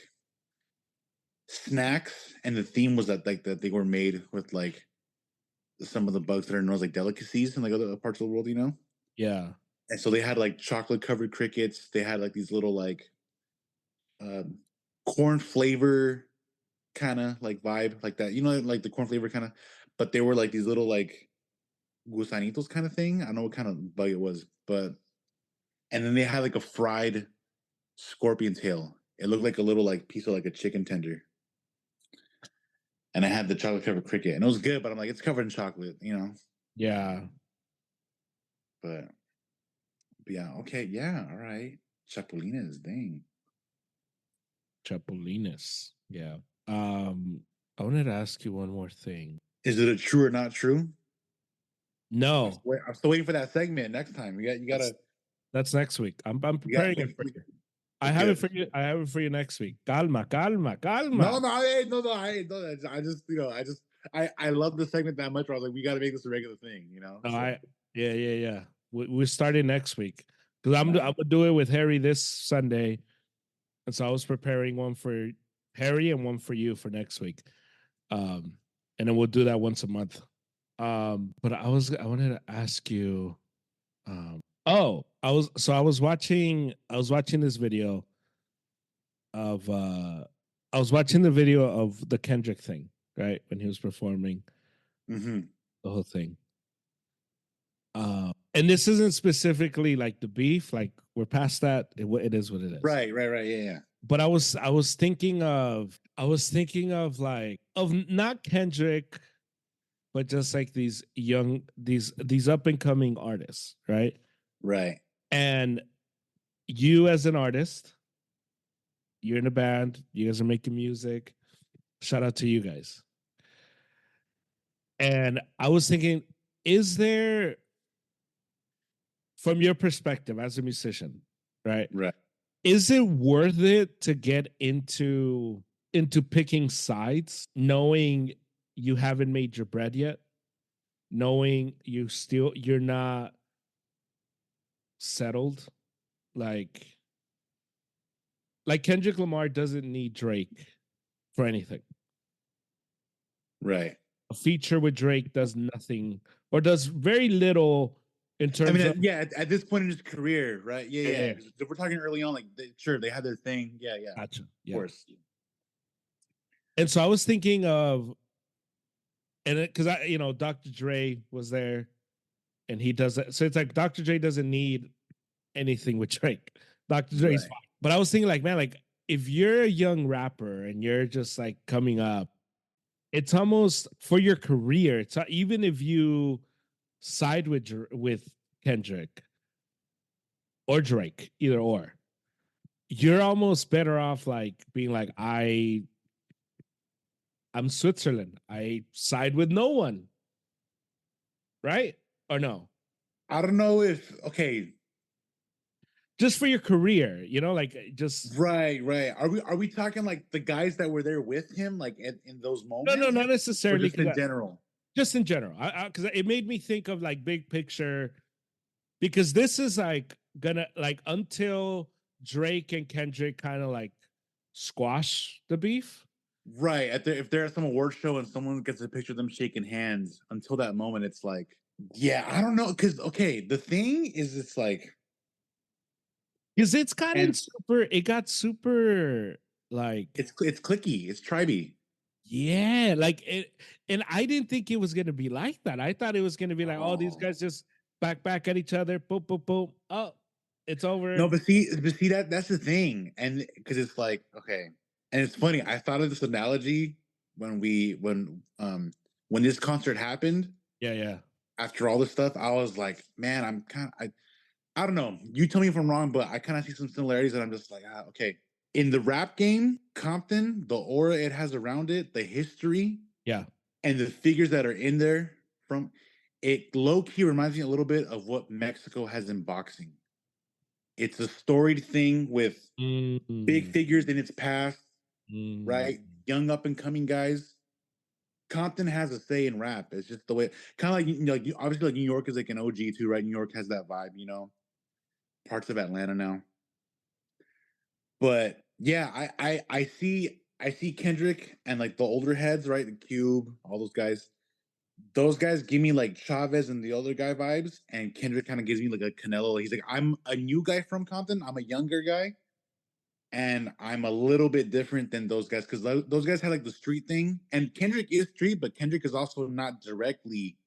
snacks, and the theme was that like that they were made with like some of the bugs that are known as like delicacies in like other parts of the world, you know. Yeah. And so they had like chocolate covered crickets. They had like these little like um, corn flavor kind of like vibe like that, you know, like the corn flavor kind of, but they were like these little like gusanitos kind of thing. I don't know what kind of bug it was, but and then they had like a fried scorpion tail. It looked like a little like piece of like a chicken tender. And I had the chocolate covered cricket, and it was good, but I'm like, it's covered in chocolate, you know. Yeah. But yeah, okay, yeah, all right. Chapulines, dang. Chapulines. Yeah. Um, I wanted to ask you one more thing. Is it a true or not true? No, I'm still waiting for that segment next time. You that's gotta that's next week. I'm you got preparing it for you. I have it good. for you. I have it for you next week. Calma, calma, No, calma. no, I just, you know, I love the segment that much. Where I was like, we got to make this a regular thing, you know. No, So, yeah. We're starting next week because I'm nah. gonna do it with Harry this Sunday, and so I was preparing one for Harry and one for you for next week. Um, and then we'll do that once a month. But I wanted to ask you. I was watching this video of I was watching the video of the Kendrick thing, right? When he was performing Mm-hmm. the whole thing. And this isn't specifically like the beef, like we're past that. It is what it is. Right, yeah. But I was thinking of like of not Kendrick, but just like these young these up and coming artists, right? Right. And you as an artist, you're in a band, you guys are making music. Shout out to you guys. And I was thinking, is there, from your perspective as a musician, right? Right. Is it worth it to get into picking sides, knowing you haven't made your bread yet, knowing you're not settled, like Kendrick Lamar doesn't need Drake for anything. Right. A feature with Drake does nothing or does very little in I terms mean, of yeah, at this point in his career, right? Yeah. yeah, 'Cause if we're talking early on, like, sure, they had their thing. Yeah. gotcha. Of Yeah. course. And so I was thinking of, and because Dr. Dre was there and he does it. So it's like Dr. Dre doesn't need anything with Drake. Dr. Dre's Right. fine. But I was thinking, like, man, like if you're a young rapper and you're just like coming up, it's almost for your career. It's even if you side with Kendrick or Drake, either or, you're almost better off like being like, I'm Switzerland. I side with no one. Right? Or no? I don't know if okay. Just for your career, like just Right. Are we talking like the guys that were there with him, like in those no, moments, not or necessarily just in general? just in general. Because it made me think of like big picture, because this is like gonna like until Drake and Kendrick kind of like squash the beef. Right. If they're at some award show and someone gets a picture of them shaking hands, until that moment, it's like, yeah, I don't know, because okay, the thing is, it's like, Because and it got super like, it's clicky, it's tribey. yeah, like it, and I didn't think it was gonna be like that. I thought it was gonna be like, oh, these Oh guys just back at each other, boom, boom, boom. Oh, it's over. no, but see that's the thing, and because it's like, okay, and it's funny. I thought of this analogy when this concert happened. Yeah, yeah. After all this stuff, I was like, man, I don't know. You tell me if I'm wrong, but I kind of see some similarities, and I'm just like, okay. In the rap game, Compton, the aura it has around it, the history, Yeah. and the figures that are in there from it, low key reminds me a little bit of what Mexico has in boxing. It's a storied thing with big Mm, figures in its past, mm. right? Young up and coming guys. Compton has a say in rap. It's just the way, kind of like, obviously, like New York is like an OG too, right? New York has that vibe, parts of Atlanta now. But yeah, I see Kendrick and like the older heads, right? The Cube, all those guys. Those guys give me like Chavez and the other guy vibes, and Kendrick kind of gives me like a Canelo. He's like, I'm a new guy from Compton. I'm a younger guy, and I'm a little bit different than those guys because those guys had like the street thing, and Kendrick is street, but Kendrick is also not directly.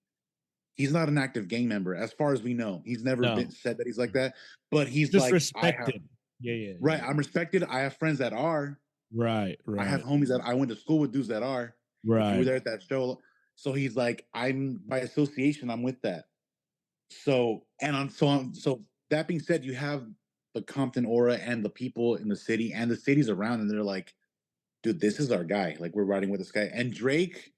He's not an active gang member, as far as we know. He's never No, been said that he's like that, but he's just like, I have respected. Yeah, yeah, right. yeah. I'm respected. I have friends that are. Right, I have right, homies that I went to school with, dudes that are. If you were right. there at that show, so he's like, I'm by association. I'm with that. So that being said, you have the Compton aura and the people in the city and the cities around, and they're like, dude, this is our guy. Like, we're riding with this guy. And Drake,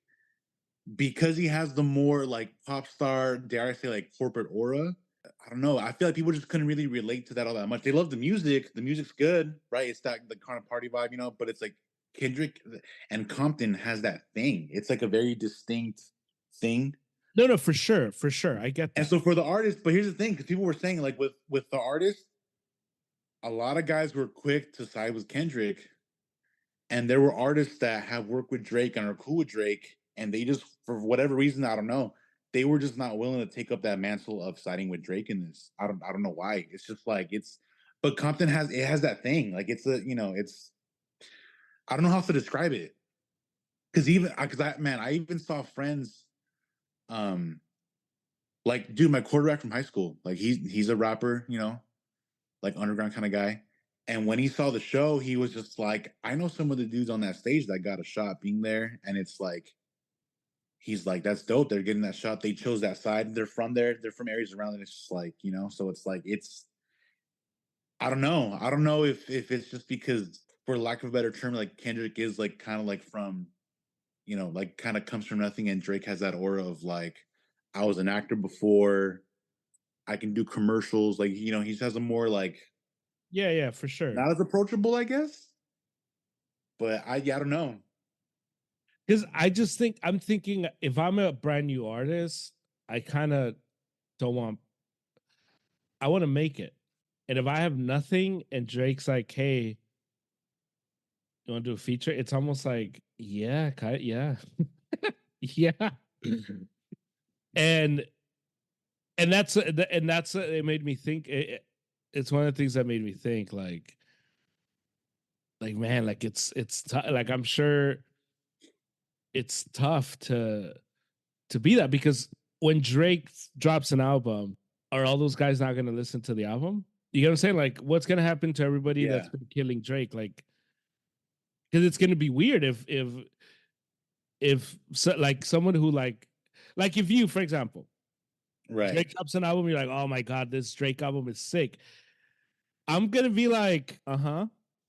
because he has the more like pop star, dare I say, like corporate aura. I don't know. I feel like people just couldn't really relate to that all that much. They love the music. The music's good, right? It's that the kind of party vibe, but it's like Kendrick and Compton has that thing. It's like a very distinct thing. No, no, for sure, for sure. I get And that. so for the artist, but here's the thing, because people were saying like with the artist, a lot of guys were quick to side with Kendrick, and there were artists that have worked with Drake and are cool with Drake, and they just, for whatever reason, I don't know, they were just not willing to take up that mantle of siding with Drake in this. I don't know why. It's just like but Compton has that thing. Like it's I don't know how to describe it. I even saw friends, um, like dude, my quarterback from high school, like he's a rapper, like underground kind of guy. And when he saw the show, he was just like, I know some of the dudes on that stage that got a shot being there. And it's like, he's like, that's dope. They're getting that shot. They chose that side. They're from there. They're from areas around. And it's just like, so it's like, I don't know. I don't know if it's just because, for lack of a better term, like Kendrick is like kind of like from, like kind of comes from nothing. And Drake has that aura of like, I was an actor before. I can do commercials. Like, he has a more like, Yeah, yeah, for sure. not as approachable, I guess. But I don't know. Because I'm thinking if I'm a brand new artist, I kind of don't want. I want to make it, and if I have nothing, and Drake's like, "Hey, you want to do a feature?" It's almost like, yeah, yeah, yeah, and that's it made me think. It's one of the things that made me think, like man, like it's like I'm sure it's tough to be that, because when Drake drops an album, are all those guys not going to listen to the album? You get what I'm saying? Like, what's going to happen to everybody that's Yeah. been killing Drake? Like, because it's going to be weird if so, like someone who like if you, for example, Right. Drake drops an album, you're like, oh my god, this Drake album is sick. I'm gonna be like,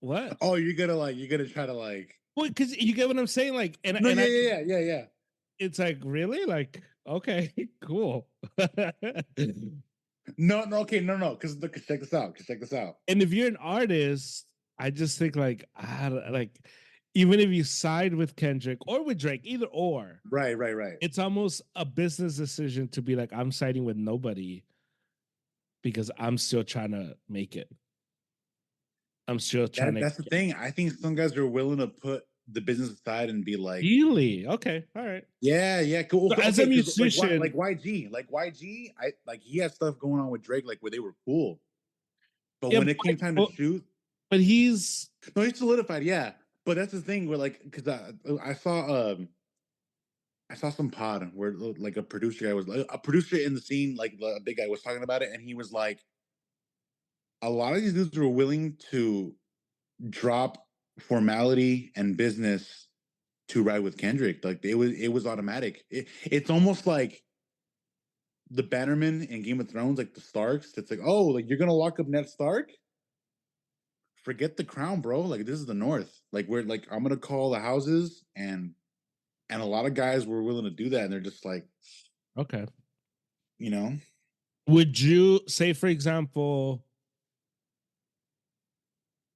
What? Oh, you're gonna try to like. Well, because you get what I'm saying, like, and No, and I, yeah. it's like really, like, okay, cool. No, okay, no. Because check this out. Check this out. And if you're an artist, I just think like, like, even if you side with Kendrick or with Drake, either or, Right. it's almost a business decision to be like, I'm siding with nobody because I'm still trying to make it. I'm still trying to That's the thing. I think some guys are willing to put the business aside and be like, really okay, all right. yeah, cool. So as a Okay, because musician, like YG, I like he had stuff going on with Drake, like where they were cool. But yeah, when it came time to shoot, but he's no, he's solidified, yeah. But that's the thing where like because I saw some pod where like a producer guy was like a producer in the scene, like a big guy was talking about it, and he was like, a lot of these dudes were willing to drop formality and business to ride with Kendrick. Like it was automatic. It's almost like the Bannerman in Game of Thrones, like the Starks. It's like, oh, like you're gonna lock up Ned Stark? Forget the crown, bro. Like this is the North. Like we're like I'm gonna call the houses, and a lot of guys were willing to do that, and they're just like, okay. you know, Would you say, for example,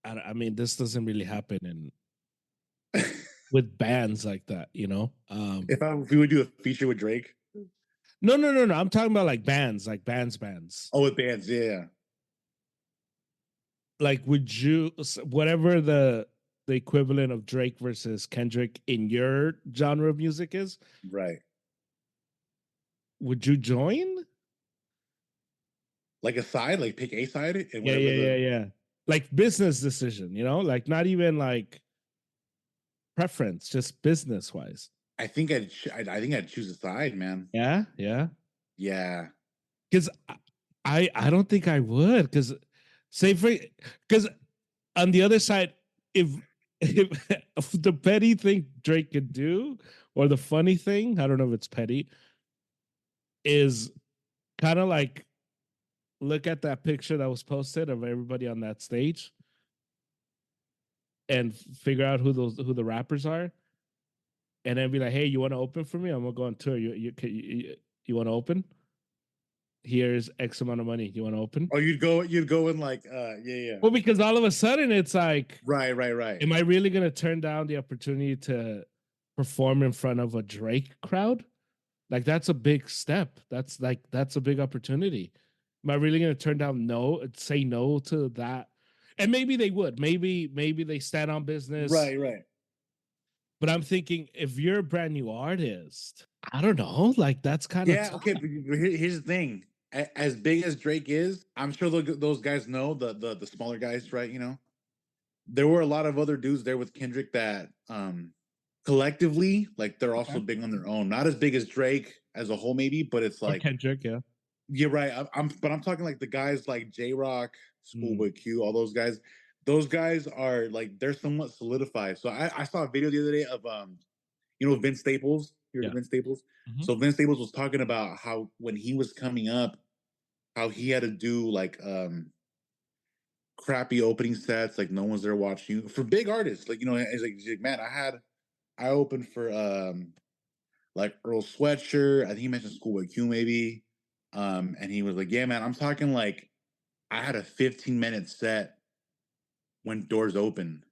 I mean, this doesn't really happen in with bands like that, you know? if we would do a feature with Drake, No. I'm talking about like bands. oh, with bands, yeah, Like, would you, whatever the equivalent of Drake versus Kendrick in your genre of music is, right. would you join? Like a side, like pick a side, and Yeah, whatever yeah. Like business decision, you know, like not even like preference, just business wise. I think I think I'd choose a side, man. Yeah. Yeah, Because I don't think I would. Because say for because on the other side, if the petty thing Drake could do, or the funny thing, I don't know if it's petty, is kind of like look at that picture that was posted of everybody on that stage and figure out who the rappers are, and then be like, hey, you want to open for me? I'm gonna go on tour. You want to open? Here's X amount of money. You want to open? oh, you'd go in like, yeah. Well, because all of a sudden it's like, Right. am I really going to turn down the opportunity to perform in front of a Drake crowd? Like that's a big step. That's a big opportunity. Am I really going to turn down say no to that? And maybe they would. Maybe they stand on business. Right. But I'm thinking if you're a brand new artist, I don't know. Like that's kind of Yeah, okay. But here's the thing: as big as Drake is, I'm sure those guys know the smaller guys, right? You know, there were a lot of other dudes there with Kendrick that collectively, like they're also big on their own. Not as big as Drake as a whole, maybe, but it's like Kendrick, yeah. you're right. But I'm talking like the guys like J Rock, Schoolboy Q, all those guys. Those guys are like they're somewhat solidified. So I saw a video the other day of you know, Vince Staples. You heard of Vince Staples? Mhm. So Vince Staples was talking about how when he was coming up, how he had to do like crappy opening sets, like no one's there watching you for big artists. Like, you know, he's like, man, I opened for like Earl Sweatshirt. I think he mentioned Schoolboy Q maybe. And he was like, yeah, man, I'm talking like I had a 15-minute set when doors open.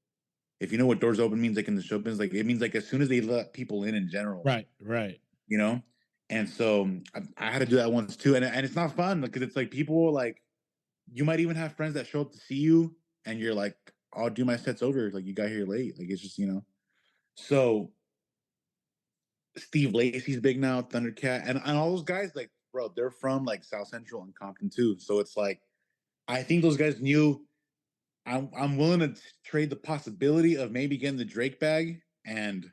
If you know what doors open means, like in the show business, like it means like as soon as they let people in general. Right. You know? And so I had to do that once too. And it's not fun because it's like people like you might even have friends that show up to see you and you're like, I'll do my sets over. Like you got here late. Like it's just, you know. So Steve Lacy's big now, Thundercat, and all those guys, like, bro, they're from like South Central and Compton too. So it's like I think those guys knew I'm willing to trade the possibility of maybe getting the Drake bag and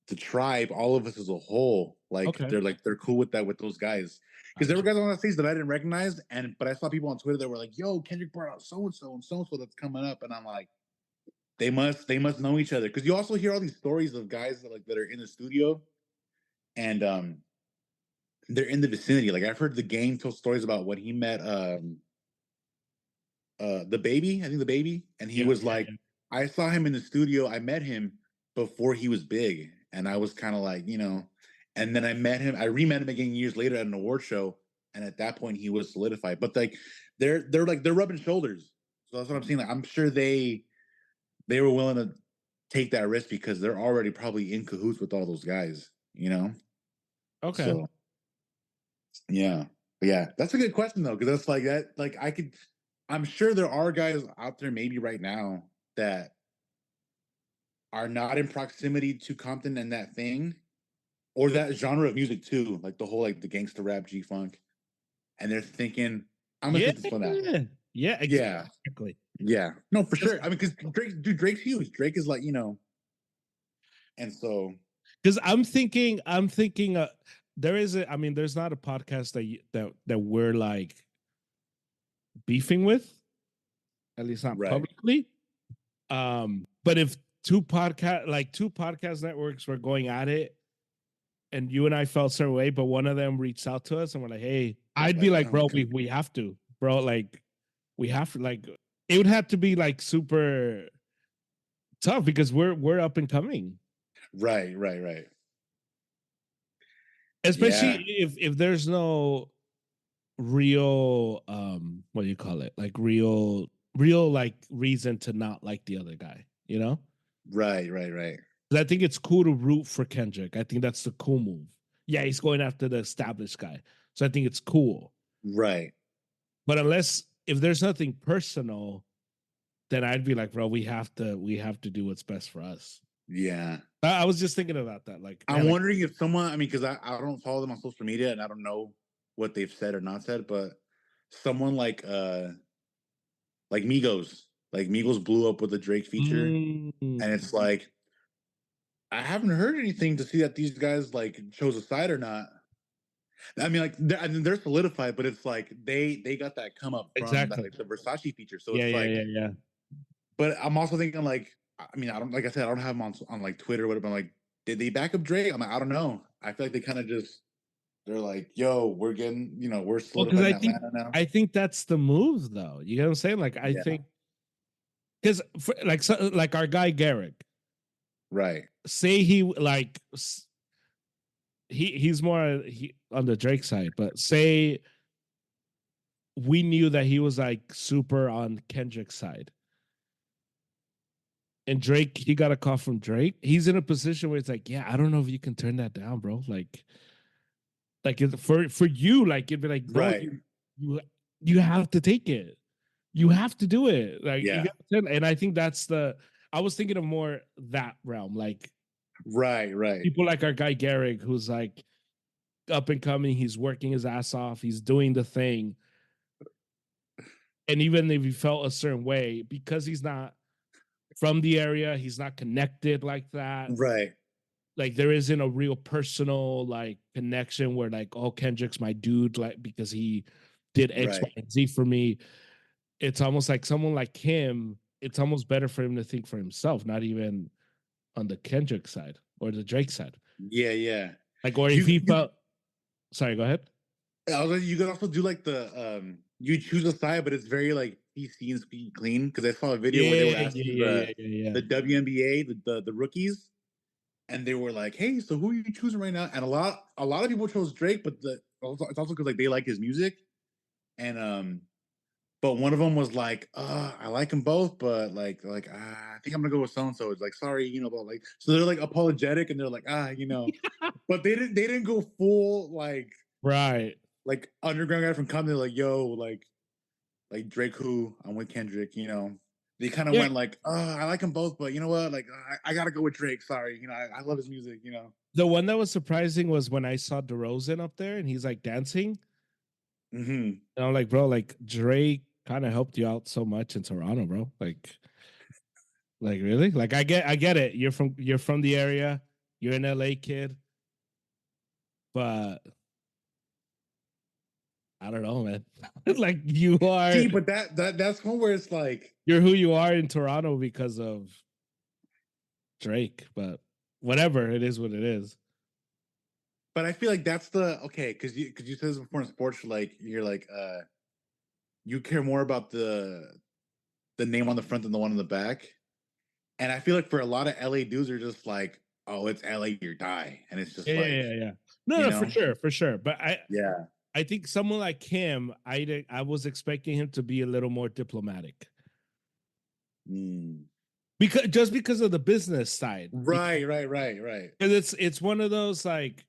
the tribe, all of us as a whole, like they're cool with that with those guys. Because there were guys on that stage that I didn't recognize, but I saw people on Twitter that were like, "Yo, Kendrick brought out so and so that's coming up," and I'm like, they must know each other because you also hear all these stories of guys that are in the studio and they're in the vicinity. Like I've heard the Game tell stories about when he met the baby, I think the baby, and he Yeah, was yeah, like, yeah. I saw him in the studio. I met him before he was big, and I was kind of like, and then I re-met him again years later at an award show, and at that point he was solidified. But like, they're rubbing shoulders, so that's what I'm saying. Like, I'm sure they were willing to take that risk because they're already probably in cahoots with all those guys, Okay. So yeah, but yeah, that's a good question though, because that's like that. Like I'm sure there are guys out there maybe right now that are not in proximity to Compton and that thing, or that genre of music too, like the whole like the gangster rap G funk, and they're thinking, I'm gonna Yeah, take this one out. yeah, Yeah, exactly. yeah, no, for 'Cause sure. I mean, because Drake's huge. Drake is like, and so because I'm thinking there is a I mean there's not a podcast that we're like beefing with, at least not right, publicly. But if two podcast networks were going at it and you and I felt a certain way, but one of them reached out to us and we're like, hey, I'd be like, bro, we have to, bro, like we have to, like it would have to be like super tough because we're up and coming. right. Especially Yeah, if there's no real what do you call it? Like real like reason to not like the other guy, you know? right. 'Cause I think it's cool to root for Kendrick. I think that's the cool move. Yeah, he's going after the established guy. So I think it's cool. Right. But unless if there's nothing personal, then I'd be like, bro, we have to do what's best for us. Yeah. I was just thinking about that. Like, I'm man, wondering if someone, I mean, because I don't follow them on social media and I don't know what they've said or not said, but someone like Migos blew up with the Drake feature, and it's like I haven't heard anything to see that these guys like chose a side or not. I mean, like they're solidified, but it's like they got that come up from exactly. like the Versace feature, so Yeah, it's yeah, like. yeah, yeah. But I'm also thinking like, I mean, I don't like I said, I don't have them on like Twitter or whatever. I'm like, did they back up Drake? I'm like, I don't know. I feel like they kind of just they're like, yo, we're getting, we're Well, because solidifying Atlanta now. I think that's the move, though. You know what I'm saying? Like, I Yeah, think because like our guy Garrick, right, say he like he's more on the Drake side, but say we knew that he was like super on Kendrick's side. And Drake, he got a call from Drake. He's in a position where it's like, yeah, I don't know if you can turn that down, bro. Like for you, like it'd be like, bro, right, you have to take it. You have to do it. Like yeah, and I think that's the I was thinking of more that realm, like right, people like our guy Garrick, who's like up and coming, he's working his ass off, he's doing the thing. And even if he felt a certain way, because he's not from the area, he's not connected like that. right, Like there isn't a real personal like connection where like, oh, Kendrick's my dude, like because he did X, Y, right. and Z for me. It's almost like someone like him, it's almost better for him to think for himself, not even on the Kendrick side or the Drake side. Yeah. Like, or if You, he you, felt sorry, go ahead. I was like, you could also do like the you choose a side, but it's very like PC and squeaky clean because I saw a video where they were asking the WNBA the rookies, and they were like, "Hey, so who are you choosing right now?" And a lot of people chose Drake, but it's also because like they like his music, and but one of them was like, I like them both, but I think I'm gonna go with so and so." It's like, sorry, but like, so they're like apologetic, and they're like, but they didn't go full Right. like underground guy from Compton, like, yo, like Drake, who I'm with Kendrick, They kind of Yeah. went like, I like them both, but you know what? Like, I gotta go with Drake. Sorry, I love his music. The one that was surprising was when I saw DeRozan up there and he's like dancing. Mm-hmm. And I'm like, bro, like Drake kind of helped you out so much in Toronto, bro. Like really? Like I get it. You're from the area. You're an LA kid. But I don't know, man. Like you are See, but that's one where it's like, you're who you are in Toronto because of Drake, but whatever, it is what it is. but I feel like that's the okay because you said this before in sports, like you're like you care more about the name on the front and the one on the back. And I feel like for a lot of LA dudes are just like, oh, it's LA or die. And it's just like, Yeah. No, you no, know, for sure. But yeah. I think someone like him, I was expecting him to be a little more diplomatic Mm. because of the business side. Right. Because it's one of those like,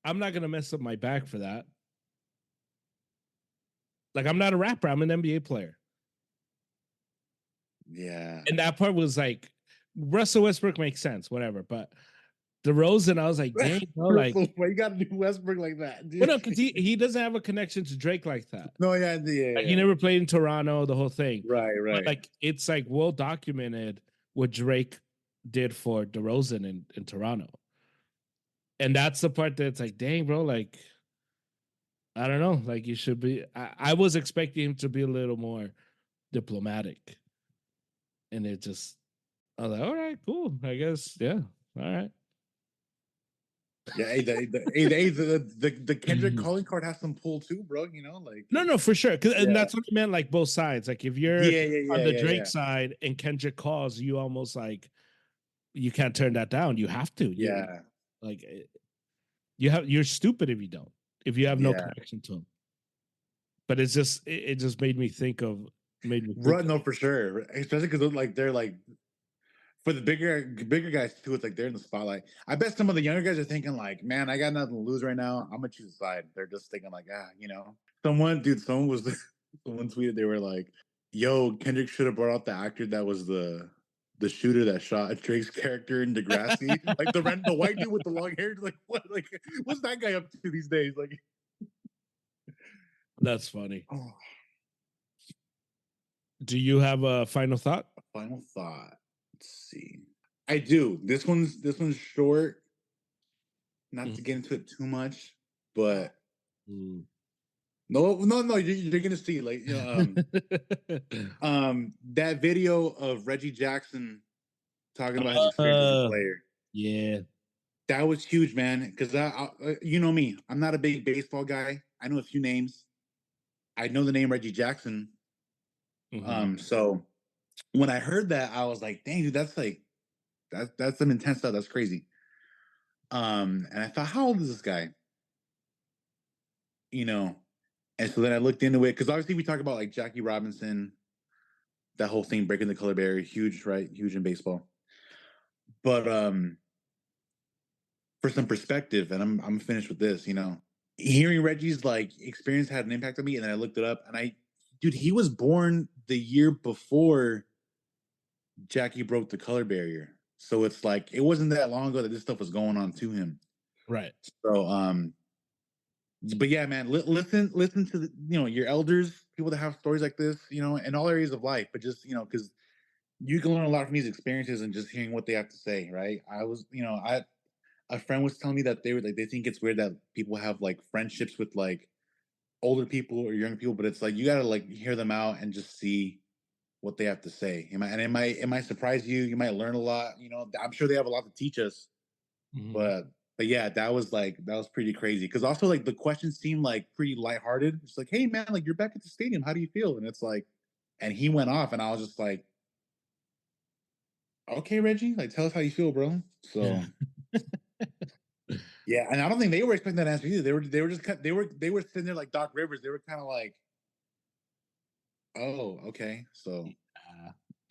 I'm not gonna mess up my back for that. Like, I'm not a rapper. I'm an NBA player. Yeah. And that part was like, Russell Westbrook makes sense, whatever. But DeRozan, I was like, dang, bro, like, why you gotta do Westbrook like that, dude? well, no, because he doesn't have a connection to Drake like that. No, yeah. Like, he never played in Toronto, the whole thing. Right. But like, it's like well documented what Drake did for DeRozan in Toronto. And that's the part that's like, dang, bro, like, I don't know. Like, you should be. I was expecting him to be a little more diplomatic. And it just, I was like, all right, cool. I guess, yeah. All right. Yeah, the Kendrick calling card has some pull too, bro. You know, like No, for sure. And that's what I meant, like both sides. Like if you're on the Drake side and Kendrick calls, you almost like you can't turn that down. You have to. Like you're stupid if you don't. If you have no connection to him. But it's just it just made me think of no, for sure. Especially because like they're like for the bigger guys too, it's like they're in the spotlight. I bet some of the younger guys are thinking like, man, I got nothing to lose right now. I'm gonna choose a side. They're just thinking like, you know. Someone tweeted, they were like, yo, Kendrick should have brought out the actor that was the shooter that shot Drake's character in Degrassi. Like the white dude with the long hair. Like what? Like what's that guy up to these days? Like that's funny. Do you have a final thought? Final thought. Let's see. I do. This one's short. Not to get into it too much, but no, you're gonna see like that video of Reggie Jackson talking about his experience as a player. Yeah, that was huge, man. Because you know me, I'm not a big baseball guy. I know a few names. I know the name Reggie Jackson. So when I heard that, I was like, dang, dude, that's like that's some intense stuff. That's crazy. And I thought, how old is this guy? You know, and so then I looked into it because obviously we talk about like Jackie Robinson, that whole thing, breaking the color barrier, huge, right? Huge in baseball. But for some perspective, and I'm finished with this, you know, hearing Reggie's like experience had an impact on me, and then I looked it up, and dude, he was born the year before Jackie broke the color barrier. So it's like it wasn't that long ago that this stuff was going on to him. Right. So but yeah, man, listen to the, you know, your elders, people that have stories like this, you know, in all areas of life, but just, you know, because you can learn a lot from these experiences and just hearing what they have to say, right? A friend was telling me that they think it's weird that people have like friendships with like older people or younger people, but it's like you gotta like hear them out and just see what they have to say. It might surprise you. You might learn a lot. You know, I'm sure they have a lot to teach us. But yeah, that was pretty crazy. Because also like the questions seemed like pretty lighthearted. It's like, hey man, like you're back at the stadium. How do you feel? And it's like, and he went off, and I was just like, okay, Reggie, like tell us how you feel, bro. So. Yeah, and I don't think they were expecting that answer either. They were sitting there like Doc Rivers. They were kind of like, oh, okay. So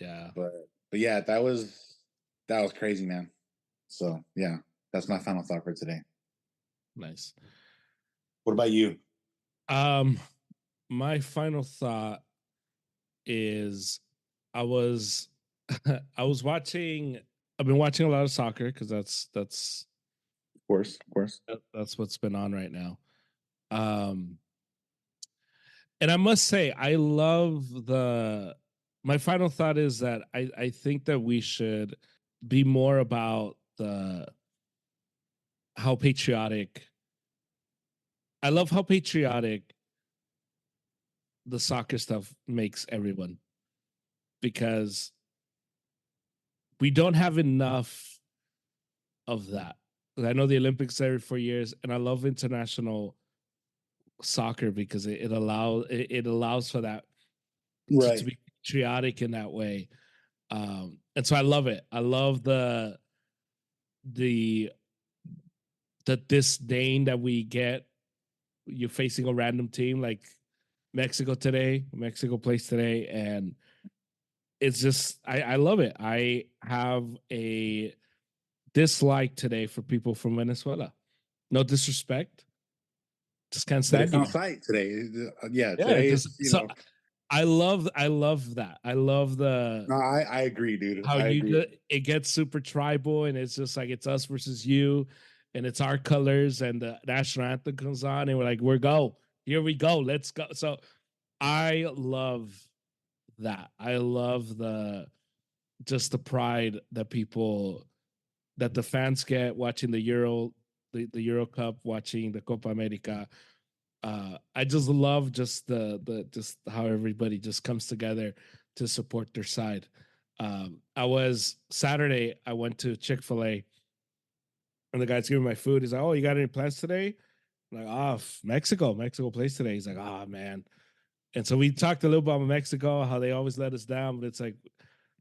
yeah. But yeah, that was crazy, man. So yeah, that's my final thought for today. Nice. What about you? My final thought is I've been watching a lot of soccer because that's of course that's what's been on right now. And I must say, I love my final thought is that I think that we should be more about how patriotic. I love how patriotic the soccer stuff makes everyone, because we don't have enough of that. I know the Olympics every 4 years, and I love international soccer because it allows for that right to be patriotic in that way. And so I love it. I love the disdain that we get. You're facing a random team like Mexico plays today, and it's just I love it. I have a dislike today for people from Venezuela. No disrespect, just can't But stand it's you. on site today. Yeah, Yeah, today just, is, so I love that. I love the No, I agree, dude. how I agree. it gets super tribal, and it's just like it's us versus you, and it's our colors, and the national anthem comes on, and we're like, here we go, let's go. So I love that. I love just the pride that the fans get watching the Euro Cup, watching the Copa America. I just love just just how everybody just comes together to support their side. Saturday, I went to Chick-fil-A, and the guy's giving my food. He's like, "Oh, you got any plans today?" I'm like, "Oh, Mexico plays today." He's like, "Oh man." And so we talked a little about Mexico, how they always let us down, but it's like,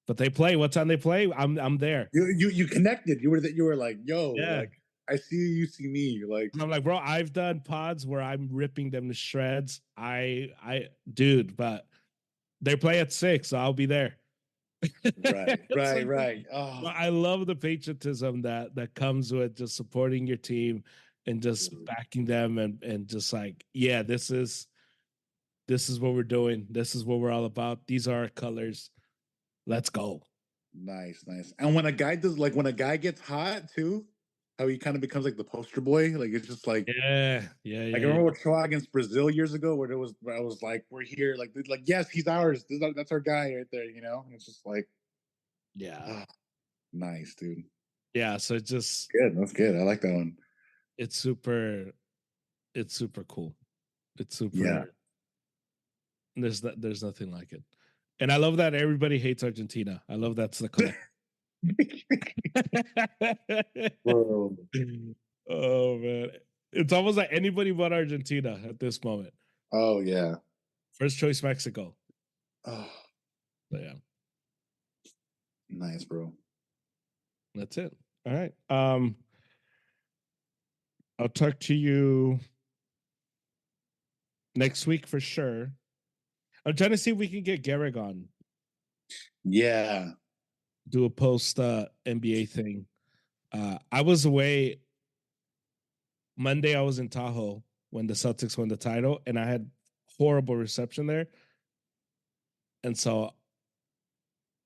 but they play. What time they play? I'm there. You connected. You were like, yo, Yeah. like I see you see me. Like, and I'm like, bro, I've done pods where I'm ripping them to shreds. Dude, but they play at 6, so I'll be there. right. Oh, I love the patriotism that comes with just supporting your team and just backing them, and just like, yeah, this is what we're doing. This is what we're all about. These are our colors. Let's go. nice. And when a guy gets hot too, how he kind of becomes like the poster boy. Like it's just like, yeah. Like I remember Troy against Brazil years ago, where I was like, we're here, like yes, he's ours. That's our guy right there, And it's just like, Yeah. Nice, dude. Yeah. So just good. That's good. I like that one. It's super cool. It's super. Yeah. There's nothing like it. And I love that everybody hates Argentina. I love that's the color. Oh man. It's almost like anybody but Argentina at this moment. Oh yeah. First choice Mexico. Oh. But yeah. Nice, bro. That's it. All right. I'll talk to you next week for sure. I'm trying to see if we can get Garrick on. Yeah. Do a post NBA thing. I was away Monday. I was in Tahoe when the Celtics won the title, and I had horrible reception there. And so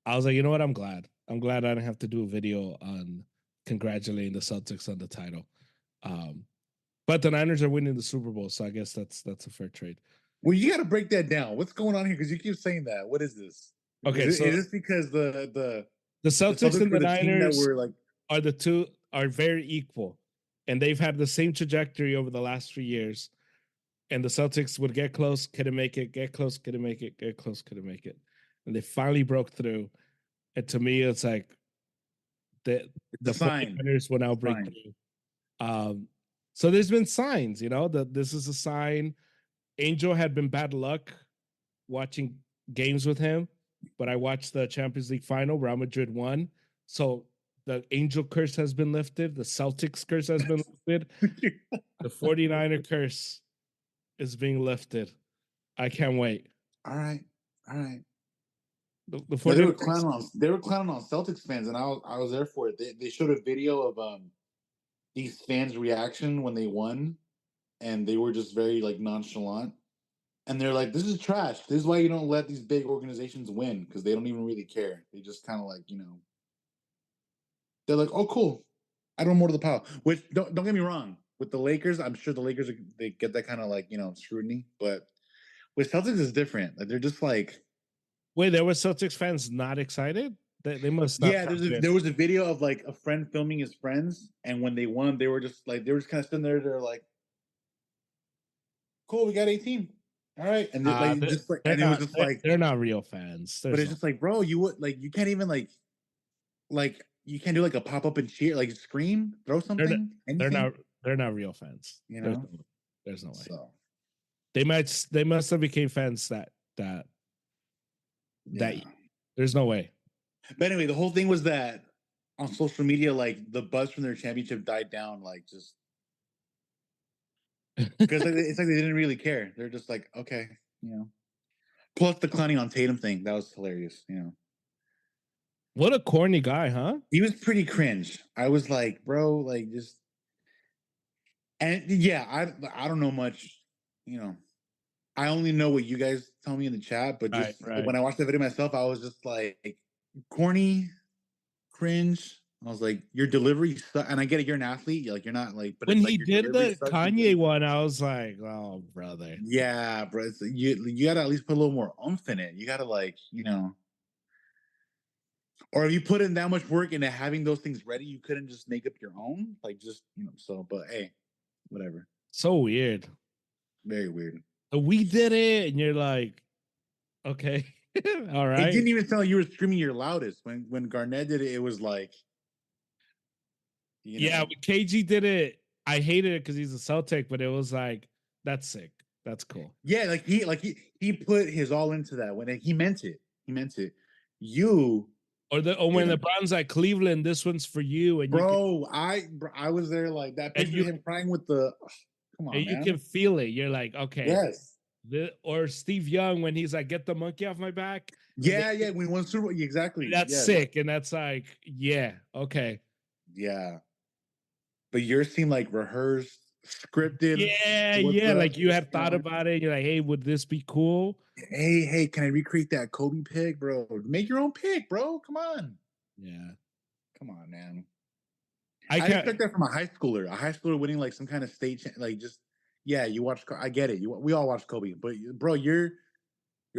I was like, you know what? I'm glad I didn't have to do a video on congratulating the Celtics on the title. But the Niners are winning the Super Bowl, so I guess that's a fair trade. Well, you got to break that down. What's going on here? Because you keep saying that. What is this? Okay, is it because the Celtics and the Niners were are very equal, and they've had the same trajectory over the last 3 years. And the Celtics would get close, couldn't make it, get close, couldn't make it, get close, couldn't make it, and they finally broke through. And to me, it's like the 49ers will now break through. So there's been signs, that this is a sign. Angel had been bad luck watching games with him, but I watched the Champions League final. Real Madrid won. So the Angel curse has been lifted. The Celtics curse has been lifted. The 49er curse is being lifted. I can't wait. All right. The they were clowning on Celtics fans, and I was there for it. They showed a video of these fans' reaction when they won, and they were just very like nonchalant. And they're like, "This is trash. This is why you don't let these big organizations win, because they don't even really care. They just kind of like, they're like, oh, cool. I don't want more to the power." Which don't get me wrong. With the Lakers, I'm sure the Lakers they get that kind of like scrutiny, but with Celtics is different. Like they're just like, wait, there were Celtics fans not excited. They must not. Yeah, there was a video of like a friend filming his friends, and when they won, they were just kind of sitting there. They're like, "Cool, we got 18. All right," and it was just like they're not real fans. But it's just like, bro, you can't even like you can't do like a pop up and cheer, like scream, throw something. They're not real fans. There's no way. So They must have became fans that That there's no way. But anyway, the whole thing was that on social media, like the buzz from their championship died down, like just because it's like they didn't really care. They're just like, okay, you know. Plus the clowning on Tatum thing, that was hilarious, you know. What a corny guy, huh? He was pretty cringe. I was like, bro, like just, and yeah, I don't know much, you know. I only know what you guys tell me in the chat, but just when I watched the video myself, I was just like corny, cringe. I was like, your delivery sucks. And I get it, you're an athlete, like you're not like. But when it's he like did the Kanye one, I was like, oh brother. Yeah, bro. It's, you gotta at least put a little more oomph in it. You gotta like, you know. Or if you put in that much work into having those things ready, you couldn't just make up your own, like just, you know. So, but hey, whatever. So weird. Very weird. We did it, and you're like, okay, all right. It didn't even sound like you were screaming your loudest. When Garnett did it, it was like, you know. Yeah, when KG did it, I hated it because he's a Celtic, but it was like, that's sick. That's cool. Yeah, like he put his all into that when he meant it. He meant it. You. Or when LeBron's at Cleveland, this one's for you. And bro, I was there like that picture of him crying with the. Come on, and man. You can feel it. You're like, okay, yes. Or Steve Young when he's like, get the monkey off my back. Yeah, yeah. We won Super Bowl. Exactly. That's sick, and that's like, yeah, okay, yeah. But yours seemed like rehearsed, scripted. Yeah. Like you had thought about it. You're like, hey, would this be cool? Hey, can I recreate that Kobe pick, bro? Make your own pick, bro. Come on. Yeah. Come on, man. I expect that from a high schooler winning like some kind of state, like just, yeah, you watch, I get it. We all watch Kobe, but bro, you're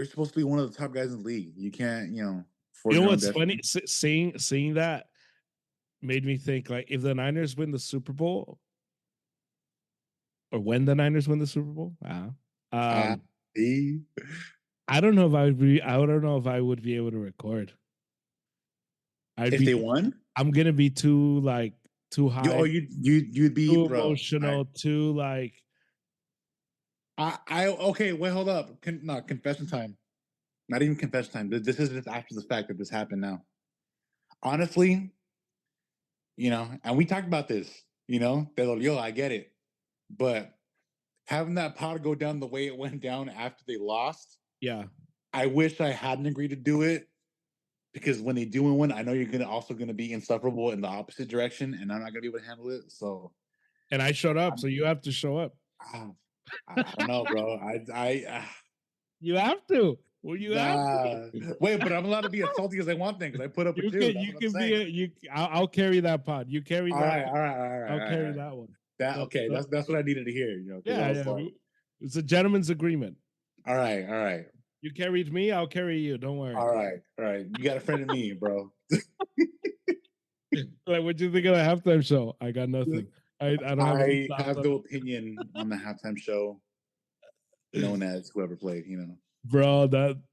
supposed to be one of the top guys in the league. You can't, you know. You know what's funny? Seeing that made me think, like, if the Niners win the Super Bowl, or when the Niners win the Super Bowl, I don't know if I would be. I don't know if I would be able to record. If they won, I'm gonna be too high. You'd be too emotional. Too like. Okay. Wait, hold up. Confession time. Not even confession time. This is just after the fact that this happened. Now, honestly, you know, and we talked about this. You know, I get it, but having that pot go down the way it went down after they lost. Yeah. I wish I hadn't agreed to do it, because when they do win, I know you're also gonna be insufferable in the opposite direction, and I'm not gonna be able to handle it. So, and I showed up, so you have to show up. I don't know, bro. You have to. Well, you have to. Wait, but I'm allowed to be as salty as I want then, because I put up with you. You can be I'll carry that pod. You carry that. All right. I'll carry that one. That's what I needed to hear. You know. Yeah. It's a gentleman's agreement. All right. You carried me, I'll carry you. Don't worry. All right. You got a friend in me, bro. Like, what'd you think of the halftime show? I got nothing. I don't have no opinion on the halftime show, known as whoever played. You know, bro,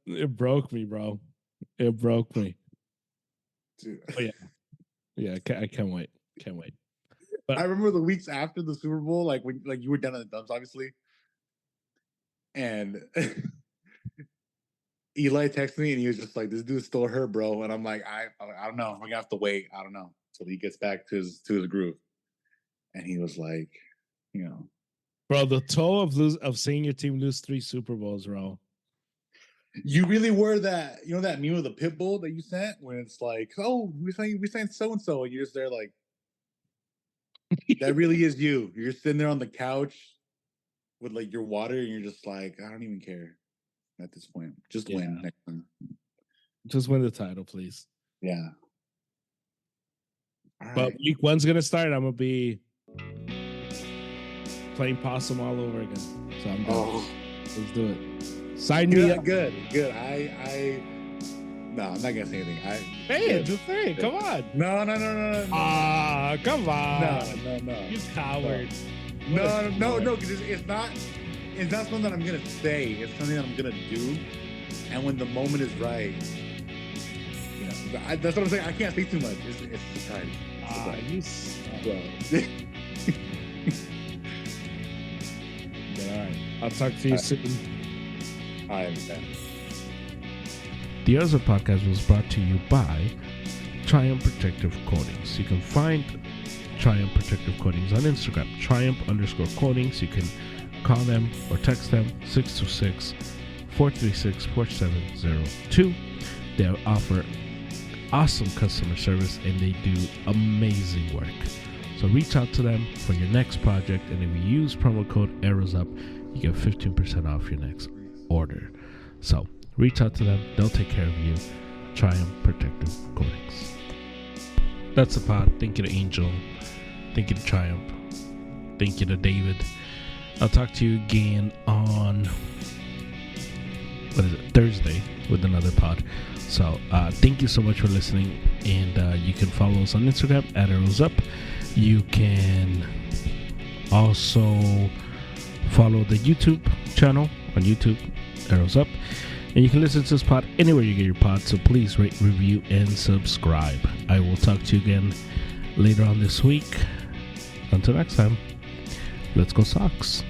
it broke me, bro. It broke me. Dude. Oh, yeah. I can't wait. But I remember the weeks after the Super Bowl, like when you were down in the dumps, obviously, and Eli texted me and he was just like, "This dude's still hurt, bro." And I'm like, I don't know. We're gonna have to wait. I don't know till he gets back to his groove. And he was like, you know, bro, the toll of seeing your team lose 3 Super Bowls, bro. You really were that, you know, that meme of the pit bull that you sent when it's like, oh, we signed so and so, and you're just there like, that really is you. You're sitting there on the couch with like your water, and you're just like, I don't even care at this point. Just win next time. Just win the title, please. Yeah. But week 1's gonna start. I'm gonna be playing possum all over again. So I'm done. Let's do it. Sign me up. Good. No, I'm not gonna say anything. Just say it. Come on. No. Come on. No. You coward. No. Because it's not something that I'm gonna say. It's something that I'm gonna do. And when the moment is right, you know, that's what I'm saying. I can't say too much. It's surprise. You suck. All right. I'll talk to you soon. I understand. The Arrows Up podcast was brought to you by Triumph Protective Coatings. You can find Triumph Protective Coatings on Instagram, Triumph_Coatings. You can call them or text them 626-436-4702. They offer awesome customer service and they do amazing work. So reach out to them for your next project, and if you use promo code ARROWSUP, you get 15% off your next order. So reach out to them, they'll take care of you. Triumph Protective Coatings. That's the pod. Thank you to Angel. Thank you to Triumph. Thank you to David. I'll talk to you again on Thursday with another pod. So thank you so much for listening, and you can follow us on Instagram at ArrowsUp. You can also follow the YouTube channel on YouTube, Arrows Up, and you can listen to this pod anywhere you get your pod. So please rate, review, and subscribe. I will talk to you again later on this week. Until next time, let's go Sox.